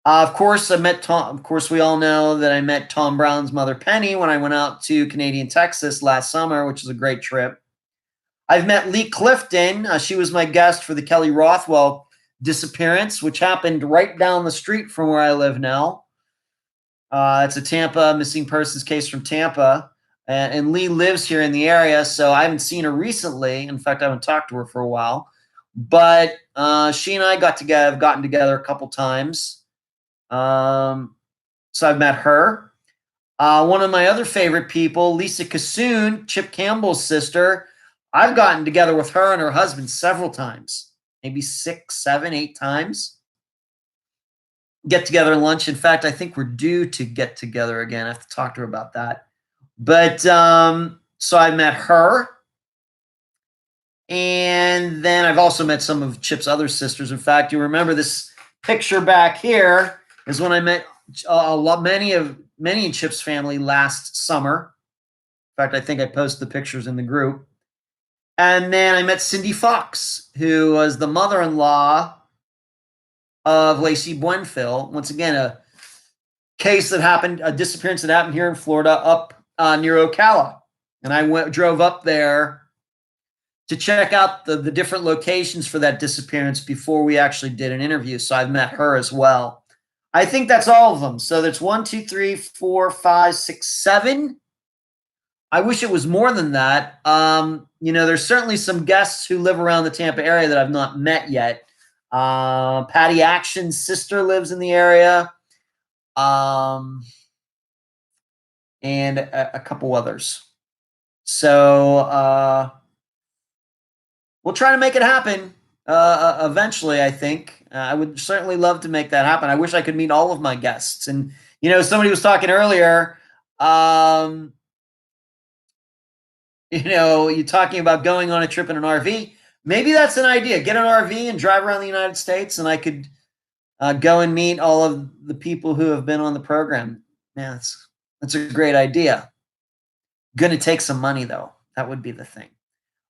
Of course, I met Tom. Of course, we all know that I met Tom Brown's mother, Penny, when I went out to Canadian Texas last summer, which was a great trip. I've met Lee Clifton. She was my guest for the Kelly Rothwell disappearance, which happened right down the street from where I live now. It's a Tampa missing persons case from Tampa. And Lee lives here in the area, so I haven't seen her recently. In fact, I haven't talked to her for a while. But she and I have gotten together a couple times. So I've met her. One of my other favorite people, Lisa Kassoon, Chip Campbell's sister. I've gotten together with her and her husband several times, maybe 6, 7, 8 times. Get together lunch. In fact, I think we're due to get together again. I have to talk to her about that. But so I met her. And then I've also met some of Chip's other sisters. In fact, you remember this picture back here is when I met many in Chip's family last summer. In fact, I think I posted the pictures in the group. And then I met Cindy Fox, who was the mother-in-law of Lacey Buenfil. Once again, a case that happened, a disappearance that happened here in Florida, up near Ocala. And I drove up there to check out the different locations for that disappearance before we actually did an interview. So I've met her as well. I think that's all of them. So there's 1, 2, 3, 4, 5, 6, 7. I wish it was more than that. There's certainly some guests who live around the Tampa area that I've not met yet. Patty Action's sister lives in the area. And a couple others. So we'll try to make it happen eventually, I think. I would certainly love to make that happen. I wish I could meet all of my guests. And, somebody was talking earlier, you're talking about going on a trip in an RV. Maybe that's an idea. Get an RV and drive around the United States, and I could go and meet all of the people who have been on the program. Yeah, that's a great idea. Going to take some money, though. That would be the thing.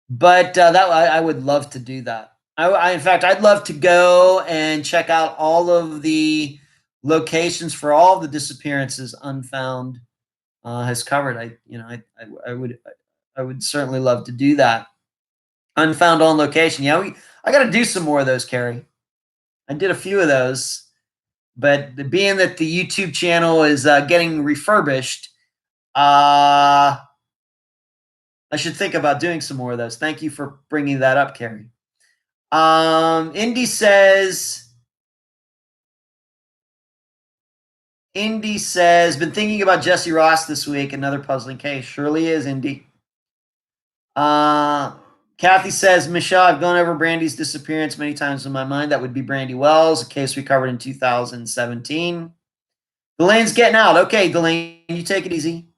But I would love to do that. In fact, I'd love to go and check out all of the locations for all the disappearances Unfound has covered. I would certainly love to do that. Unfound on location. I got to do some more of those, Carrie. I did a few of those, but being that the YouTube channel is getting refurbished, I should think about doing some more of those. Thank you for bringing that up, Carrie. Indy says, been thinking about Jesse Ross this week. Another puzzling case. Surely is, Indy. Kathy says, Michelle, I've gone over Brandy's disappearance many times in my mind. That would be Brandy Wells, a case we covered in 2017. Delaine's getting out. Okay, Delaine, you take it easy.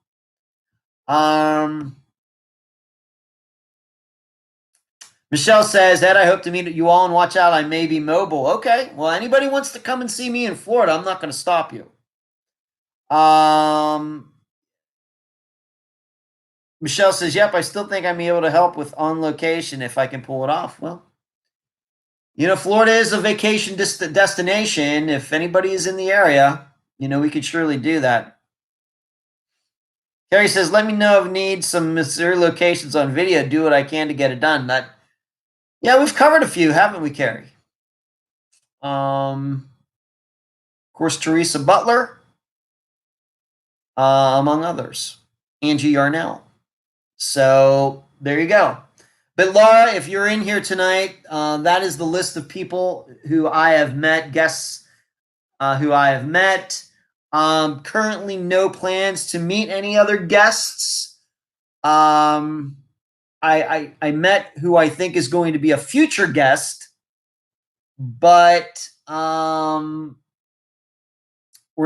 Michelle says, Ed, I hope to meet you all and watch out. I may be mobile. Okay. Well, anybody wants to come and see me in Florida, I'm not going to stop you. Michelle says, yep, I still think I'm able to help with on location if I can pull it off. Well, Florida is a vacation destination. If anybody is in the area, we could surely do that. Carrie says, let me know if you need some Missouri locations on video. Do what I can to get it done. Yeah, we've covered a few, haven't we, Carrie? Of course, Teresa Butler, among others. Angie Yarnell. So there you go. But Laura, if you're in here tonight, that is the list of people who I have met, guests who I have met. Currently no plans to meet any other guests. I met who I think is going to be a future guest, but we're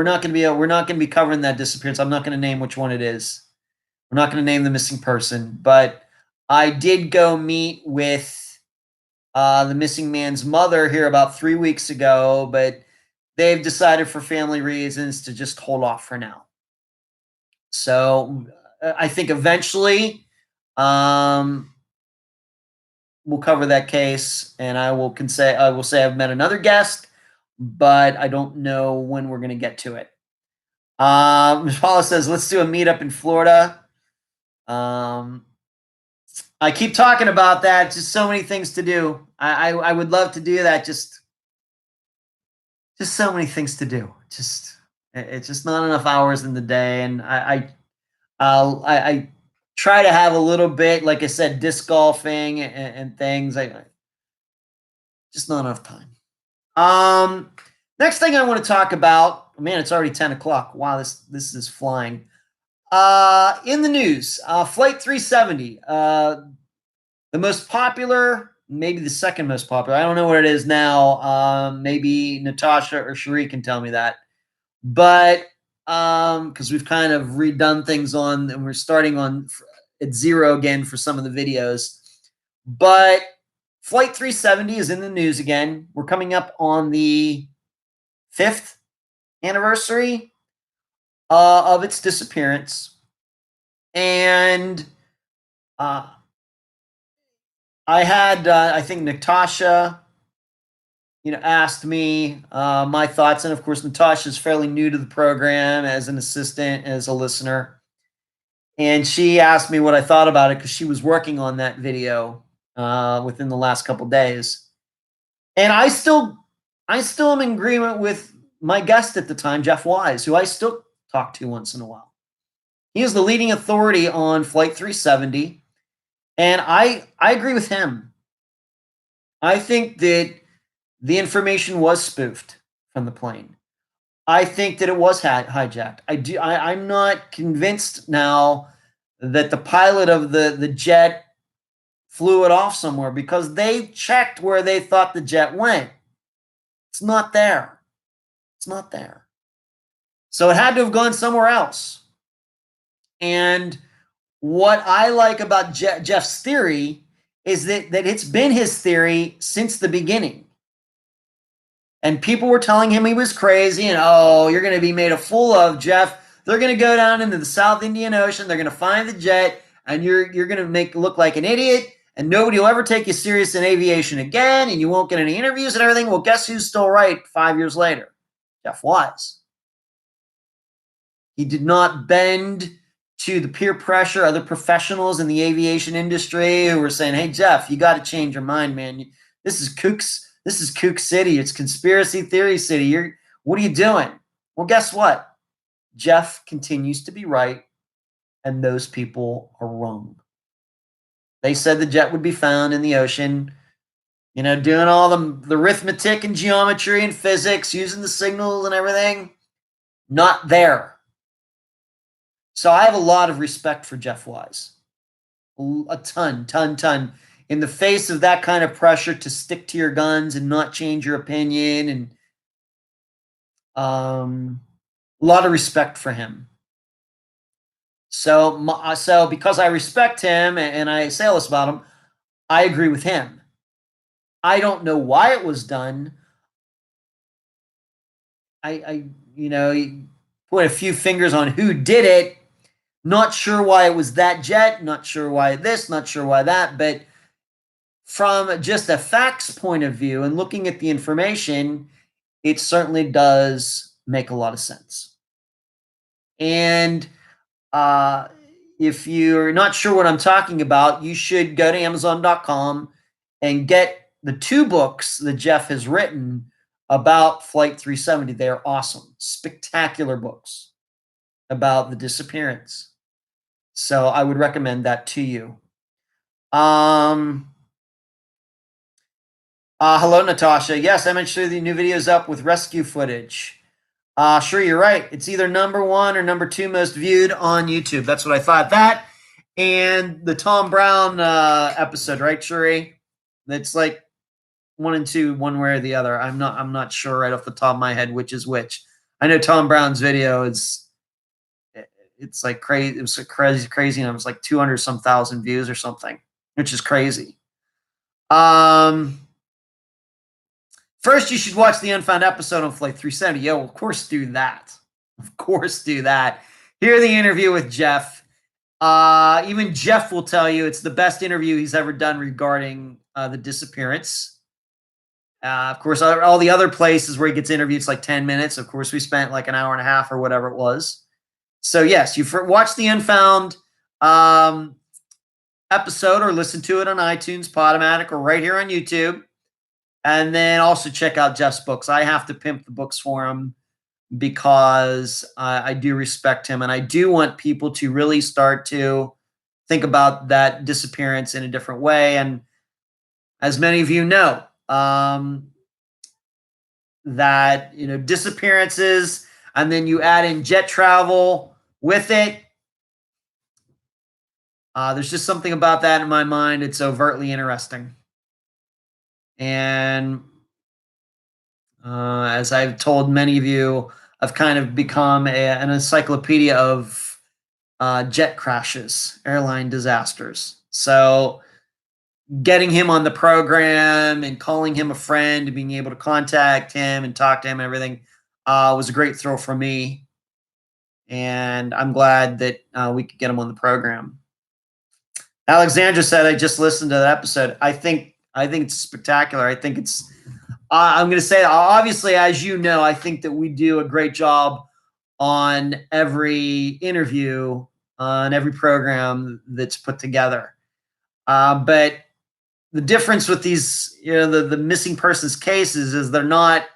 not going to be covering that disappearance. I'm not going to name which one it is. We're not going to name the missing person, but I did go meet with the missing man's mother here about 3 weeks ago, but they've decided for family reasons to just hold off for now. So I think eventually we'll cover that case, and I will say I've met another guest, but I don't know when we're going to get to it. Ms. Paula says, let's do a meetup in Florida. I keep talking about that. Just so many things to do. I would love to do that. Just so many things to do. It's just not enough hours in the day, and I try to have a little bit, like I said, disc golfing and things. Just not enough time. Next thing I want to talk about. Man, it's already 10 o'clock. Wow, this is flying. In the news, Flight 370, the most popular, maybe the second most popular. I don't know what it is now. Maybe Natasha or Cherie can tell me that. But because we've kind of redone things and we're starting at zero again for some of the videos. But Flight 370 is in the news again. We're coming up on the 5th anniversary of its disappearance. And I had, I think Natasha, asked me my thoughts. And of course, Natasha's fairly new to the program as an assistant, as a listener. And she asked me what I thought about it because she was working on that video within the last couple days. And I still am in agreement with my guest at the time, Jeff Wise, who I still talk to once in a while. He is the leading authority on Flight 370, and I agree with him. I think that the information was spoofed from the plane. I think that it was hijacked. I'm not convinced now that the pilot of the jet flew it off somewhere, because they checked where they thought the jet went. It's not there. It's not there. So it had to have gone somewhere else. And what I like about Jeff's theory is that it's been his theory since the beginning. And people were telling him he was crazy and, oh, you're going to be made a fool of, Jeff. They're going to go down into the South Indian Ocean. They're going to find the jet, and you're going to look like an idiot, and nobody will ever take you serious in aviation again, and you won't get any interviews and everything. Well, guess who's still right 5 years later? Jeff Wise. He did not bend to the peer pressure, other professionals in the aviation industry who were saying, hey, Jeff, you got to change your mind, man. This is kook city. It's conspiracy theory city. What are you doing? Well, guess what? Jeff continues to be right, and those people are wrong. They said the jet would be found in the ocean, doing all the arithmetic and geometry and physics, using the signals and everything. Not there. So I have a lot of respect for Jeff Wise. A ton. In the face of that kind of pressure to stick to your guns and not change your opinion, and a lot of respect for him. So because I respect him and I say all this about him, I agree with him. I don't know why it was done. I put a few fingers on who did it. Not sure why it was that jet. Not sure why this. Not sure why that. But from just a facts point of view and looking at the information, it certainly does make a lot of sense. And if you're not sure what I'm talking about, you should go to Amazon.com and get the 2 books that Jeff has written about Flight 370. They are awesome, spectacular books about the disappearance. So I would recommend that to you. Hello, Natasha. Yes, MH370 new videos up with rescue footage. Sure, you're right. It's either number 1 or number 2 most viewed on YouTube. That's what I thought. That and the Tom Brown episode, right, Shuri? That's like 1 and 2, one way or the other. I'm not sure right off the top of my head which is which. I know Tom Brown's video it's like crazy. It was crazy, and it was like 200 some thousand views or something, which is crazy. First, you should watch the Unfound episode on Flight 370. Yo, of course do that. Of course do that. Hear the interview with Jeff. Even Jeff will tell you it's the best interview he's ever done regarding the disappearance. Of course, all the other places where he gets interviewed, it's like 10 minutes. Of course, we spent like an hour and a half or whatever it was. So, yes, you watch the Unfound episode or listen to it on iTunes, Podomatic, or right here on YouTube. And then also check out Jeff's books. I have to pimp the books for him because I do respect him. And I do want people to really start to think about that disappearance in a different way. And as many of you know, that, disappearances, and then you add in jet travel with it. There's just something about that in my mind. It's overtly interesting. And as I've told many of you, I've kind of become an encyclopedia of jet crashes, airline disasters. So getting him on the program and calling him a friend and being able to contact him and talk to him and everything, was a great thrill for me, and I'm glad that we could get him on the program. Alexandra said, "I just listened to that episode. I think it's spectacular. I think it's. I'm going to say, obviously, as you know, I think that we do a great job on every interview, on every program that's put together. But the difference with these, the missing persons cases is they're not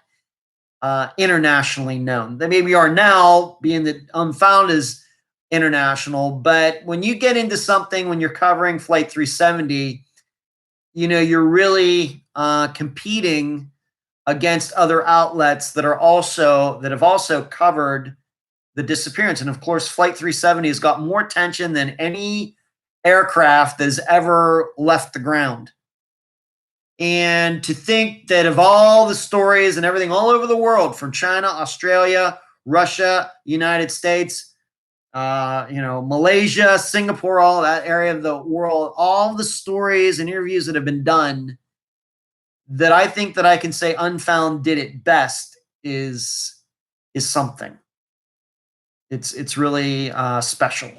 internationally known. They maybe are now, being that Unfound is international. But when you get into something, when you're covering Flight 370, you're really competing against other outlets that have also covered the disappearance. And of course, Flight 370 has got more attention than any aircraft that has ever left the ground. And to think that of all the stories and everything all over the world, from China, Australia, Russia, United States, Malaysia, Singapore, all that area of the world, all the stories and interviews that have been done, that I think that I can say Unfound did it best is something. It's really special.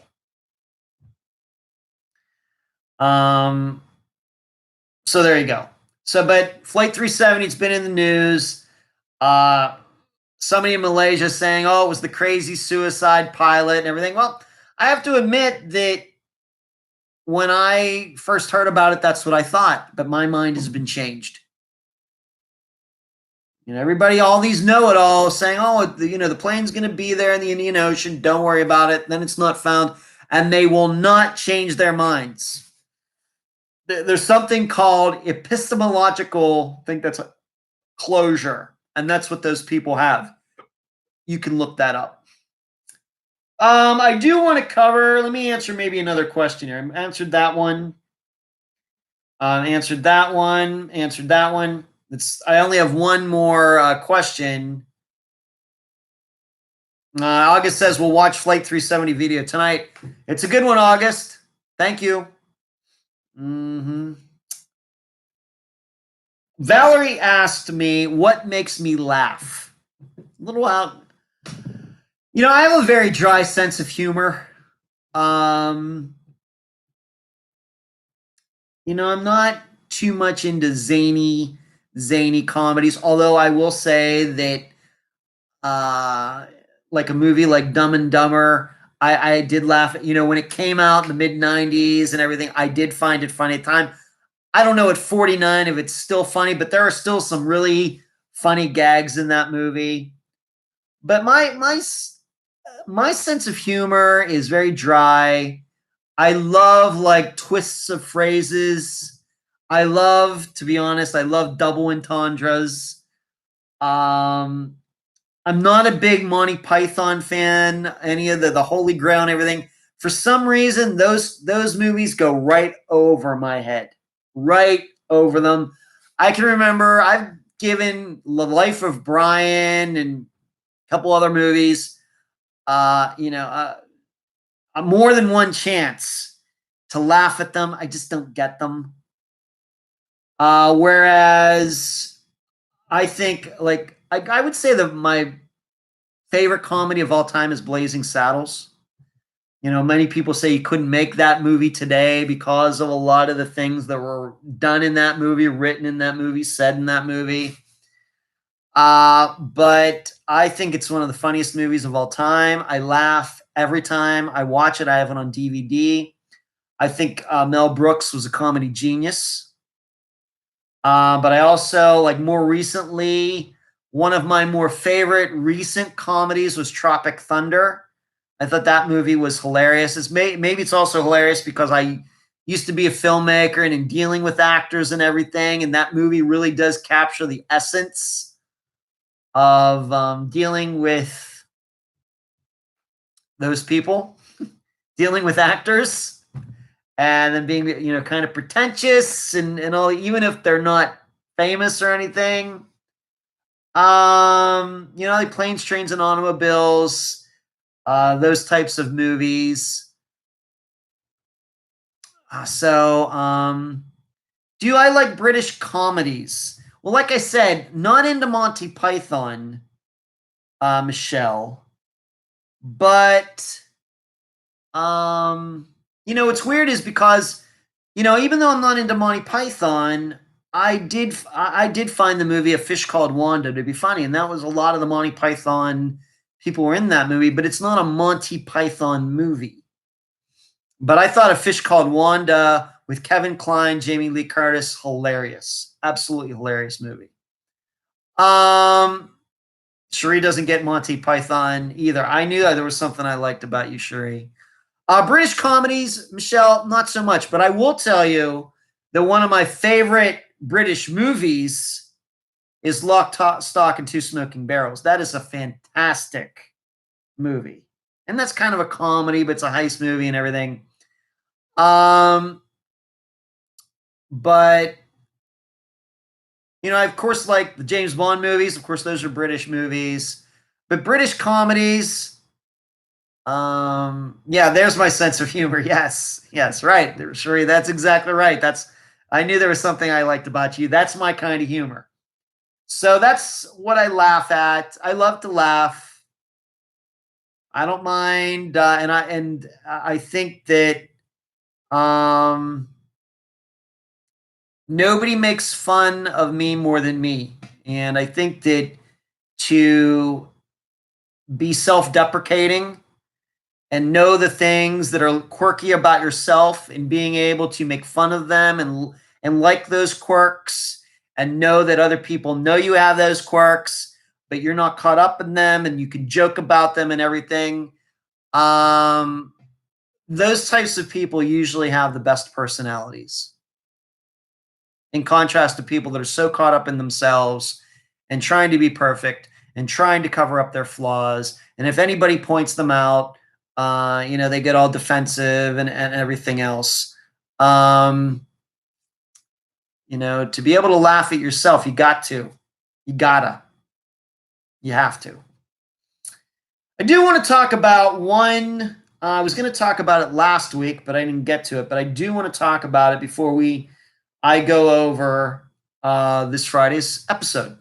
So there you go. So, but Flight 370, it's been in the news. Somebody in Malaysia saying, "Oh, it was the crazy suicide pilot and everything." Well, I have to admit that when I first heard about it, that's what I thought. But my mind has been changed. Everybody, all these know-it-alls saying, "Oh, the plane's going to be there in the Indian Ocean. Don't worry about it." Then it's not found, and they will not change their minds. There's something called epistemological, I think that's a closure, and that's what those people have. You can look that up. I do want to cover, let me answer maybe another question here. I answered that one. Answered that one. Answered that one. I only have one more question. August says, "We'll watch Flight 370 video tonight." It's a good one, August. Thank you. Valerie asked me, "What makes me laugh?" A little out. I have a very dry sense of humor. I'm not too much into zany comedies, although I will say that like a movie like Dumb and Dumber, I did laugh at, when it came out in the mid-90s and everything. I did find it funny at the time. I don't know at 49 if it's still funny, but there are still some really funny gags in that movie. But my sense of humor is very dry. I love like twists of phrases. To be honest, I love double entendres. I'm not a big Monty Python fan, any of the Holy Grail and everything. For some reason, those movies go right over my head. Right over them. I can remember I've given The Life of Brian and a couple other movies, more than one chance to laugh at them. I just don't get them. Whereas I think, like, I would say that my favorite comedy of all time is Blazing Saddles. Many people say you couldn't make that movie today because of a lot of the things that were done in that movie, written in that movie, said in that movie. But I think it's one of the funniest movies of all time. I laugh every time I watch it. I have it on DVD. I think Mel Brooks was a comedy genius. But I also, like, more recently, one of my more favorite recent comedies was Tropic Thunder. I thought that movie was hilarious. Maybe it's also hilarious because I used to be a filmmaker and in dealing with actors and everything, and that movie really does capture the essence of dealing with those people, dealing with actors, and then being, kind of pretentious and all, even if they're not famous or anything. Like Planes, Trains, and Automobiles, those types of movies. Do I like British comedies? Well, like I said, not into Monty Python. Michelle. But what's weird is because, even though I'm not into Monty Python, I did find the movie A Fish Called Wanda to be funny, and that was a lot of the Monty Python people were in that movie, but it's not a Monty Python movie. But I thought A Fish Called Wanda with Kevin Kline, Jamie Lee Curtis, hilarious. Absolutely hilarious movie. Cherie doesn't get Monty Python either. I knew that there was something I liked about you, Cherie. British comedies, Michelle, not so much. But I will tell you that one of my favorite British movies is Lock, Stock, and Two Smoking Barrels. That is a fantastic movie. And that's kind of a comedy, but it's a heist movie and everything. But I, of course, like the James Bond movies. Of course, those are British movies. But British comedies, yeah, there's my sense of humor. Yes, right. Sheree, that's exactly right. I knew there was something I liked about you. That's my kind of humor. So that's what I laugh at. I love to laugh. I don't mind, and I think that nobody makes fun of me more than me. And I think that to be self-deprecating and know the things that are quirky about yourself and being able to make fun of them and like those quirks and know that other people know you have those quirks, but you're not caught up in them and you can joke about them and everything. Those types of people usually have the best personalities, in contrast to people that are so caught up in themselves and trying to be perfect and trying to cover up their flaws. And if anybody points them out, they get all defensive and everything else. To be able to laugh at yourself, you have to. I do want to talk about one. I was going to talk about it last week, but I didn't get to it. But I do want to talk about it before I go over this Friday's episode.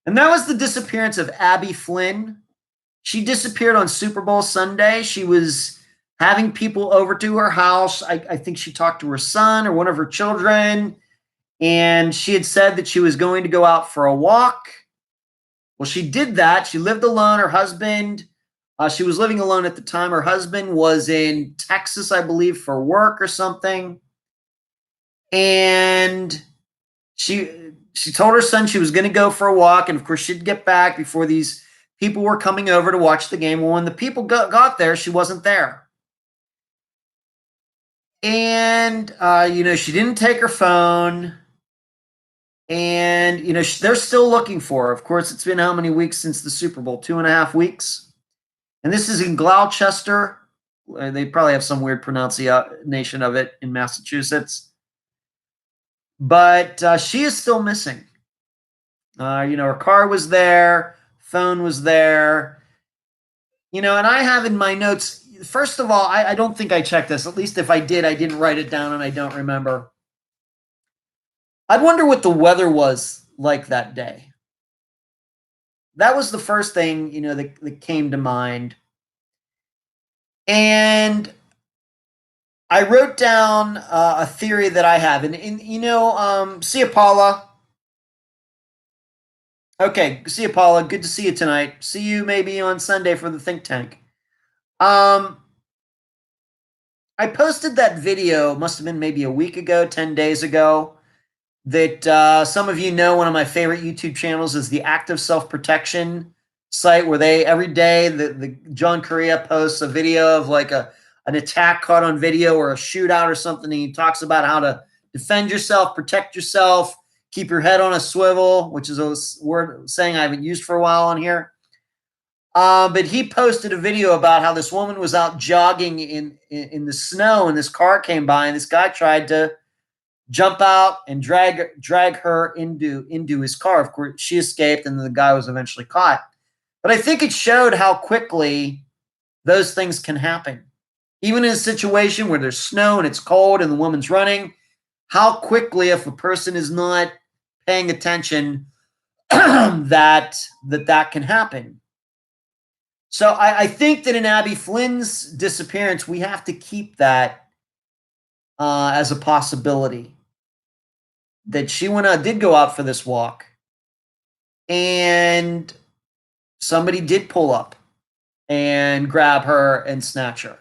And that was the disappearance of Abbie Flynn. She disappeared on Super Bowl Sunday. She was having people over to her house. I think she talked to her son or one of her children. And she had said that she was going to go out for a walk. Well, she did that. She lived alone. Her husband, she was living alone at the time. Her husband was in Texas, I believe, for work or something. And she told her son she was going to go for a walk. And of course, she'd get back before these people were coming over to watch the game. Well, when the people got there, she wasn't there. And, she didn't take her phone. And, they're still looking for her. Of course, it's been how many weeks since the Super Bowl? 2.5 weeks. And this is in Gloucester. They probably have some weird pronunciation of it in Massachusetts. But she is still missing. Her car was there. Phone was there. And I have in my notes, first of all, I don't think I checked this. At least if I did, I didn't write it down and I don't remember. I'd wonder what the weather was like that day. That was the first thing, that came to mind. And I wrote down a theory that I have. And see you, Paula. Okay, see you, Paula. Good to see you tonight. See you maybe on Sunday for the think tank. I posted that video, must have been maybe a week ago, 10 days ago, that some of you know one of my favorite YouTube channels is the Active Self-Protection site, where they every day the John Correa posts a video of like an attack caught on video or a shootout or something, and he talks about how to defend yourself, protect yourself, keep your head on a swivel, which is a word saying I haven't used for a while on here. But he posted a video about how this woman was out jogging in the snow, and this car came by, and this guy tried to jump out and drag her into his car. Of course, she escaped, and the guy was eventually caught. But I think it showed how quickly those things can happen. Even in a situation where there's snow and it's cold and the woman's running, how quickly, if a person is not paying attention, that can happen. So I think that in Abbie Flynn's disappearance, we have to keep that as a possibility that she did go out for this walk, and somebody did pull up and grab her and snatch her.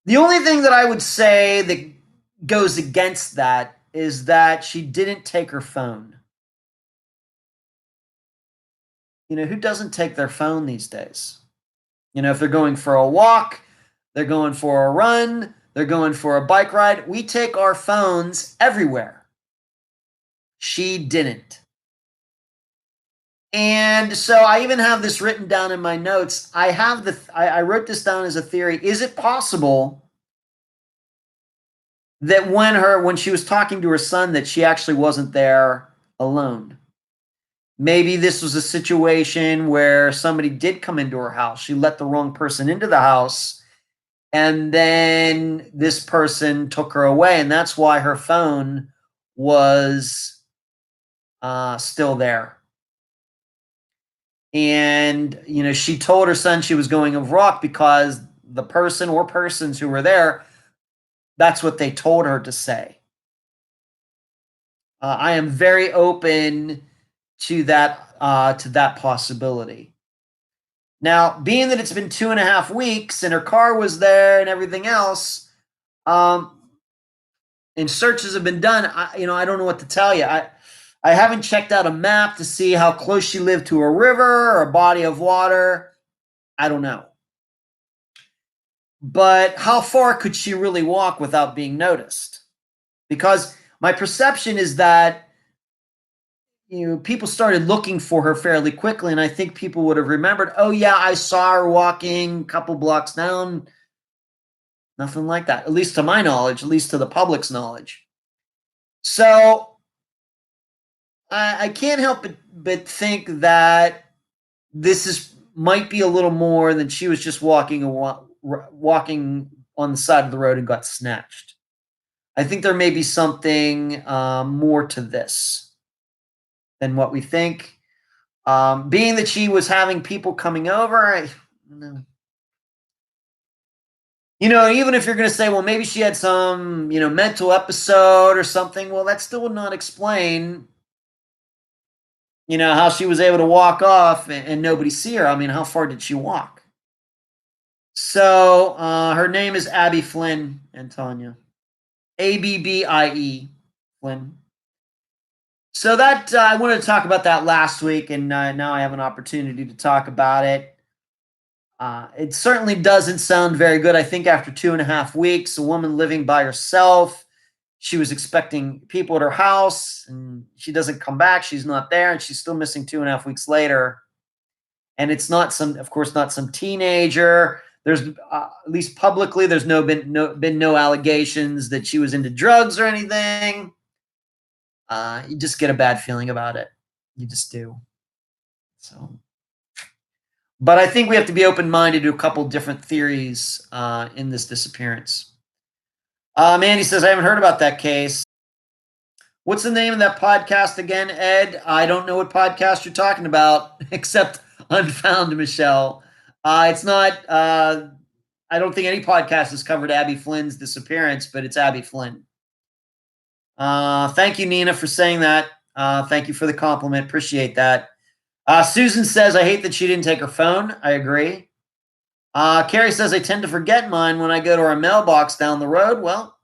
The only thing that I would say that goes against that is that she didn't take her phone. Who doesn't take their phone these days? If they're going for a walk, they're going for a run, they're going for a bike ride, we take our phones everywhere. She didn't. And so I even have this written down in my notes. I wrote this down as a theory. Is it possible that when she was talking to her son, that she actually wasn't there alone? Maybe this was a situation where somebody did come into her house. She let the wrong person into the house, and then this person took her away, and that's why her phone was still there. And, she told her son she was going over rock because the person or persons who were there, that's what they told her to say. I am very open to that possibility. Now, being that it's been 2.5 weeks and her car was there and everything else, and searches have been done, I don't know what to tell you. I haven't checked out a map to see how close she lived to a river or a body of water. I don't know. But how far could she really walk without being noticed? Because my perception is that people started looking for her fairly quickly, and I think people would have remembered, oh yeah, I saw her walking a couple blocks down. Nothing like that, at least to my knowledge, at least to the public's knowledge. So I can't help but think that this might be a little more than she was just walking on the side of the road and got snatched. I think there may be something more to this than what we think. Being that she was having people coming over, I don't know. Even if you're going to say, well, maybe she had some, mental episode or something, well, that still would not explain, how she was able to walk off and nobody see her. I mean, how far did she walk? So her name is Abbie Flynn, Antonia. Abbie, Flynn. So that I wanted to talk about that last week, and now I have an opportunity to talk about it. It certainly doesn't sound very good. I think after 2.5 weeks, a woman living by herself, she was expecting people at her house, and she doesn't come back. She's not there, and she's still missing 2.5 weeks later. And it's not of course, not some teenager. There's at least publicly, there's been no allegations that she was into drugs or anything. You just get a bad feeling about it. You just do. So. But I think we have to be open-minded to a couple different theories in this disappearance. Mandy says, I haven't heard about that case. What's the name of that podcast again, Ed? I don't know what podcast you're talking about, except Unfound, Michelle. It's not, I don't think any podcast has covered Abbie Flynn's disappearance, but it's Abbie Flynn. Thank you, Nina, for saying that. Thank you for the compliment. Appreciate that. Susan says, I hate that she didn't take her phone. I agree. Carrie says, I tend to forget mine when I go to our mailbox down the road. Well,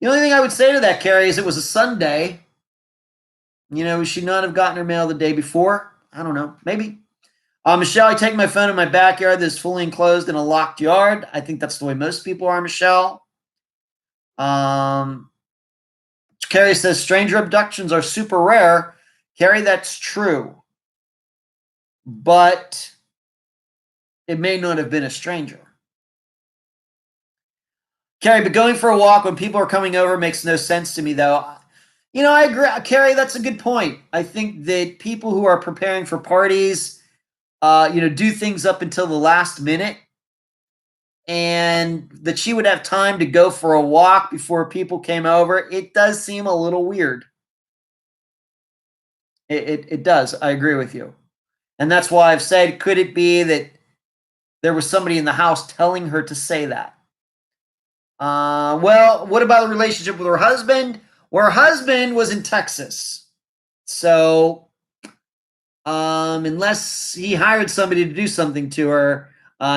the only thing I would say to that, Carrie, is it was a Sunday. We should not have gotten her mail the day before. I don't know. Maybe. Michelle, I take my phone in my backyard that's fully enclosed in a locked yard. I think that's the way most people are, Michelle. Carrie says, stranger abductions are super rare. Carrie, that's true. But it may not have been a stranger. Carrie, but going for a walk when people are coming over makes no sense to me, though. I agree. Carrie, that's a good point. I think that people who are preparing for parties, do things up until the last minute, and that she would have time to go for a walk before people came over. It does seem a little weird. It does. I agree with you. And that's why I've said, could it be that there was somebody in the house telling her to say that? Well, what about the relationship with her husband? Well, her husband was in Texas. So, unless he hired somebody to do something to her,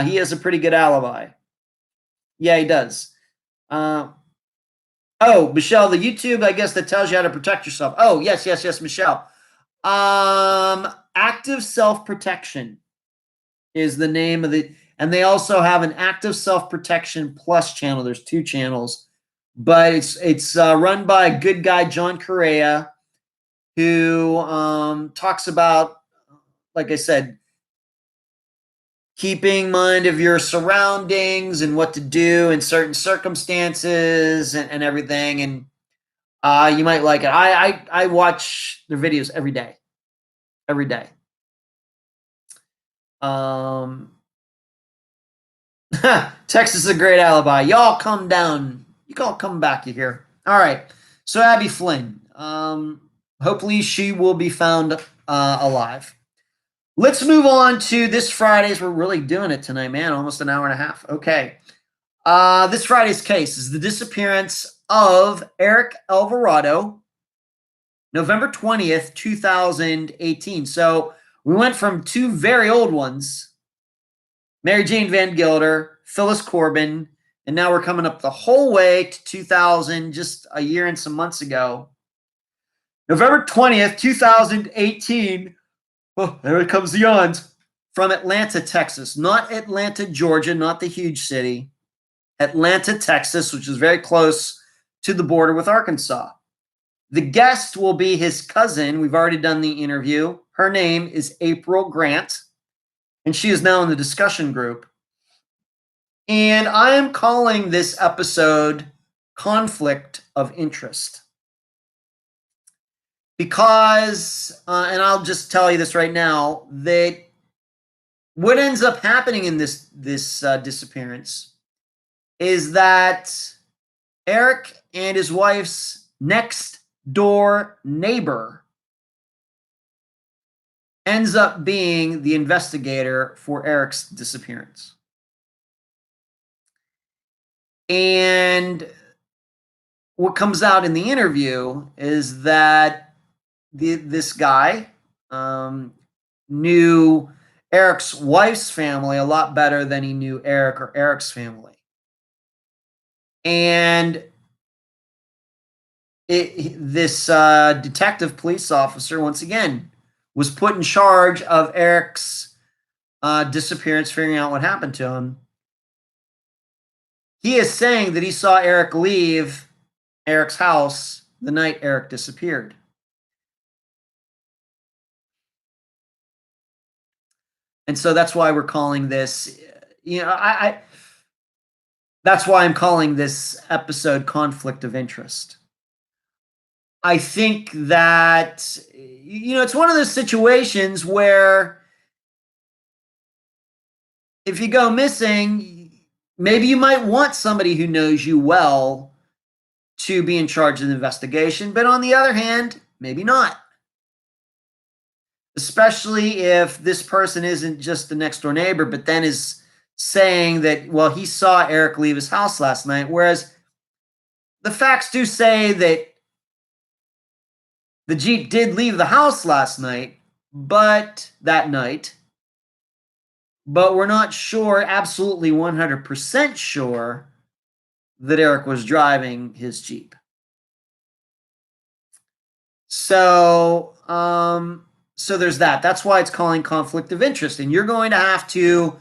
he has a pretty good alibi. Yeah, he does. Oh, Michelle, the YouTube, I guess, that tells you how to protect yourself. Oh, yes, Michelle. Active self-protection is the name of the, and they also have an active self-protection plus channel. There's 2 channels, but it's run by a good guy, John Correa, who talks about, like I said, keeping mind of your surroundings and what to do in certain circumstances and everything. And you might like it. I watch their videos every day. Every day. Texas is a great alibi. Y'all come down. You all come back, you hear. All right. So Abbie Flynn. Hopefully she will be found alive. Let's move on to this Friday's. We're really doing it tonight, man. Almost an hour and a half. Okay. This Friday's case is the disappearance of Eric Alvarado, November 20th, 2018. So we went from 2 very old ones, Mary Jane Van Gilder, Phyllis Corbin, and now we're coming up the whole way to 2000, just a year and some months ago. November 20th, 2018. Oh, there it comes the yawns. From Atlanta, Texas. Not Atlanta, Georgia, not the huge city. Atlanta, Texas, which is very close to the border with Arkansas. The guest will be his cousin. We've already done the interview. Her name is April Grant, and she is now in the discussion group. And I am calling this episode Conflict of Interest. Because, and I'll just tell you this right now, that what ends up happening in this disappearance is that Eric and his wife's next door neighbor ends up being the investigator for Eric's disappearance. And what comes out in the interview is that this guy knew Eric's wife's family a lot better than he knew Eric or Eric's family. And this detective police officer, once again, was put in charge of Eric's disappearance, figuring out what happened to him. He is saying that he saw Eric leave Eric's house the night Eric disappeared. And so that's why we're calling this, that's why I'm calling this episode Conflict of Interest. I think that, it's one of those situations where if you go missing, maybe you might want somebody who knows you well to be in charge of the investigation, but on the other hand, maybe not. Especially if this person isn't just the next door neighbor, but then is saying that, well, he saw Eric leave his house last night, whereas the facts do say that the Jeep did leave the house last night, but we're not sure, absolutely 100% sure, that Eric was driving his Jeep. So, so there's that. That's why it's calling conflict of interest. And you're going to have to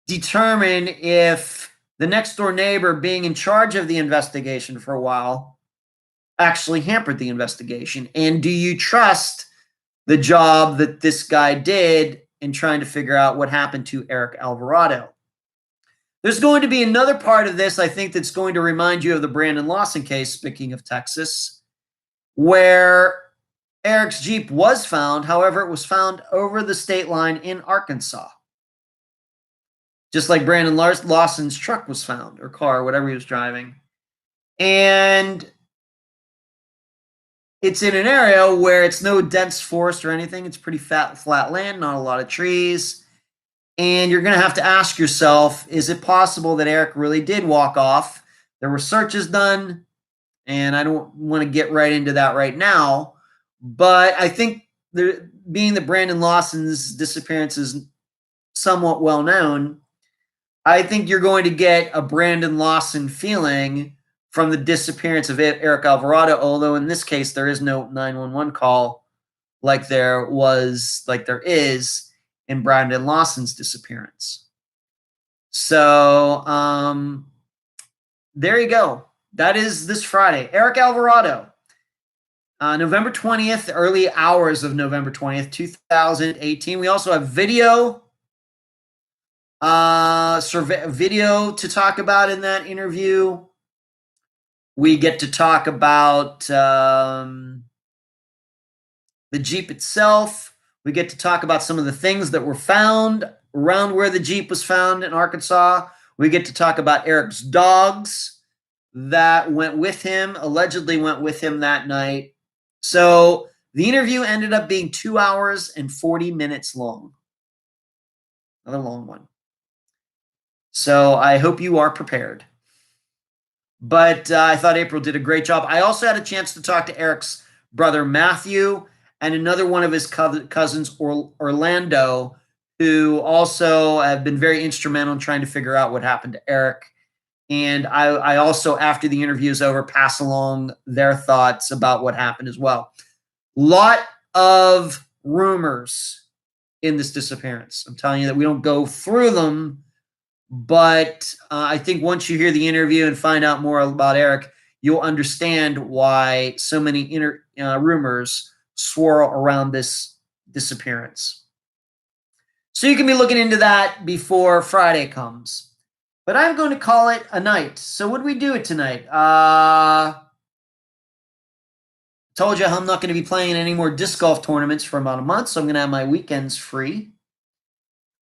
determine if the next door neighbor being in charge of the investigation for a while actually hampered the investigation. And do you trust the job that this guy did in trying to figure out what happened to Eric Alvarado? There's going to be another part of this, I think, that's going to remind you of the Brandon Lawson case, speaking of Texas, where Eric's Jeep was found. However, it was found over the state line in Arkansas. Just like Brandon Lawson's truck was found, or car, whatever he was driving. And it's in an area where it's no dense forest or anything. It's pretty flat land, not a lot of trees. And you're going to have to ask yourself, is it possible that Eric really did walk off? There were searches done, and I don't want to get right into that right now. But I think being that Brandon Lawson's disappearance is somewhat well known, I think you're going to get a Brandon Lawson feeling from the disappearance of Eric Alvarado, although in this case there is no 911 call like there is in Brandon Lawson's disappearance. So there you go. That is this Friday. Eric Alvarado, November 20th, early hours of November 20th, 2018. We also have video to talk about in that interview. We get to talk about the Jeep itself. We get to talk about some of the things that were found around where the Jeep was found in Arkansas. We get to talk about Eric's dogs that allegedly went with him that night. So the interview ended up being 2 hours and 40 minutes long. Another long one. So I hope you are prepared. But I thought April did a great job. I also had a chance to talk to Eric's brother, Matthew, and another one of his cousins, Orlando, who also have been very instrumental in trying to figure out what happened to Eric. And I also, after the interview is over, pass along their thoughts about what happened as well. Lot of rumors in this disappearance. I'm telling you that we don't go through them, but I think once you hear the interview and find out more about Eric, you'll understand why so many rumors swirl around this disappearance. So you can be looking into that before Friday comes. But I'm going to call it a night. So what do we do it tonight? Told you I'm not going to be playing any more disc golf tournaments for about a month, so I'm going to have my weekends free.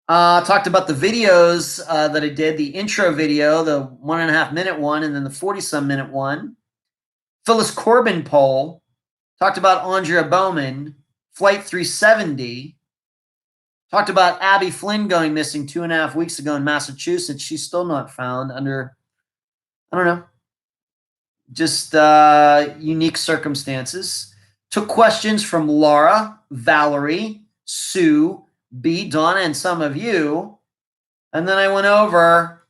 Talked about the videos that I did, the intro video, the 1.5 minute one, and then the 40-some minute one. Phyllis Corbin poll. Talked about Aundria Bowman, Flight 370. Talked about Abbie Flynn going missing 2.5 weeks ago in Massachusetts. She's still not found under, I don't know, just unique circumstances. Took questions from Laura, Valerie, Sue, B, Donna, and some of you. And then I went over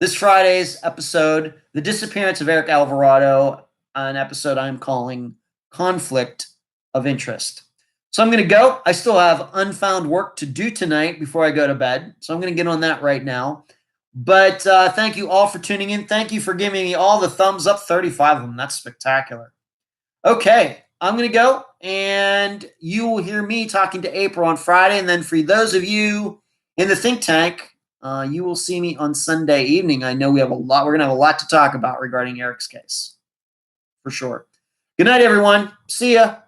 this Friday's episode, the disappearance of Eric Alvarado, an episode I'm calling Conflict of Interest. So I'm going to go. I still have Unfound work to do tonight before I go to bed. So I'm going to get on that right now. But thank you all for tuning in. Thank you for giving me all the thumbs up, 35 of them. That's spectacular. Okay, I'm going to go, and you will hear me talking to April on Friday. And then for those of you in the think tank, you will see me on Sunday evening. I know we're going to have a lot to talk about regarding Eric's case, for sure. Good night, everyone. See ya.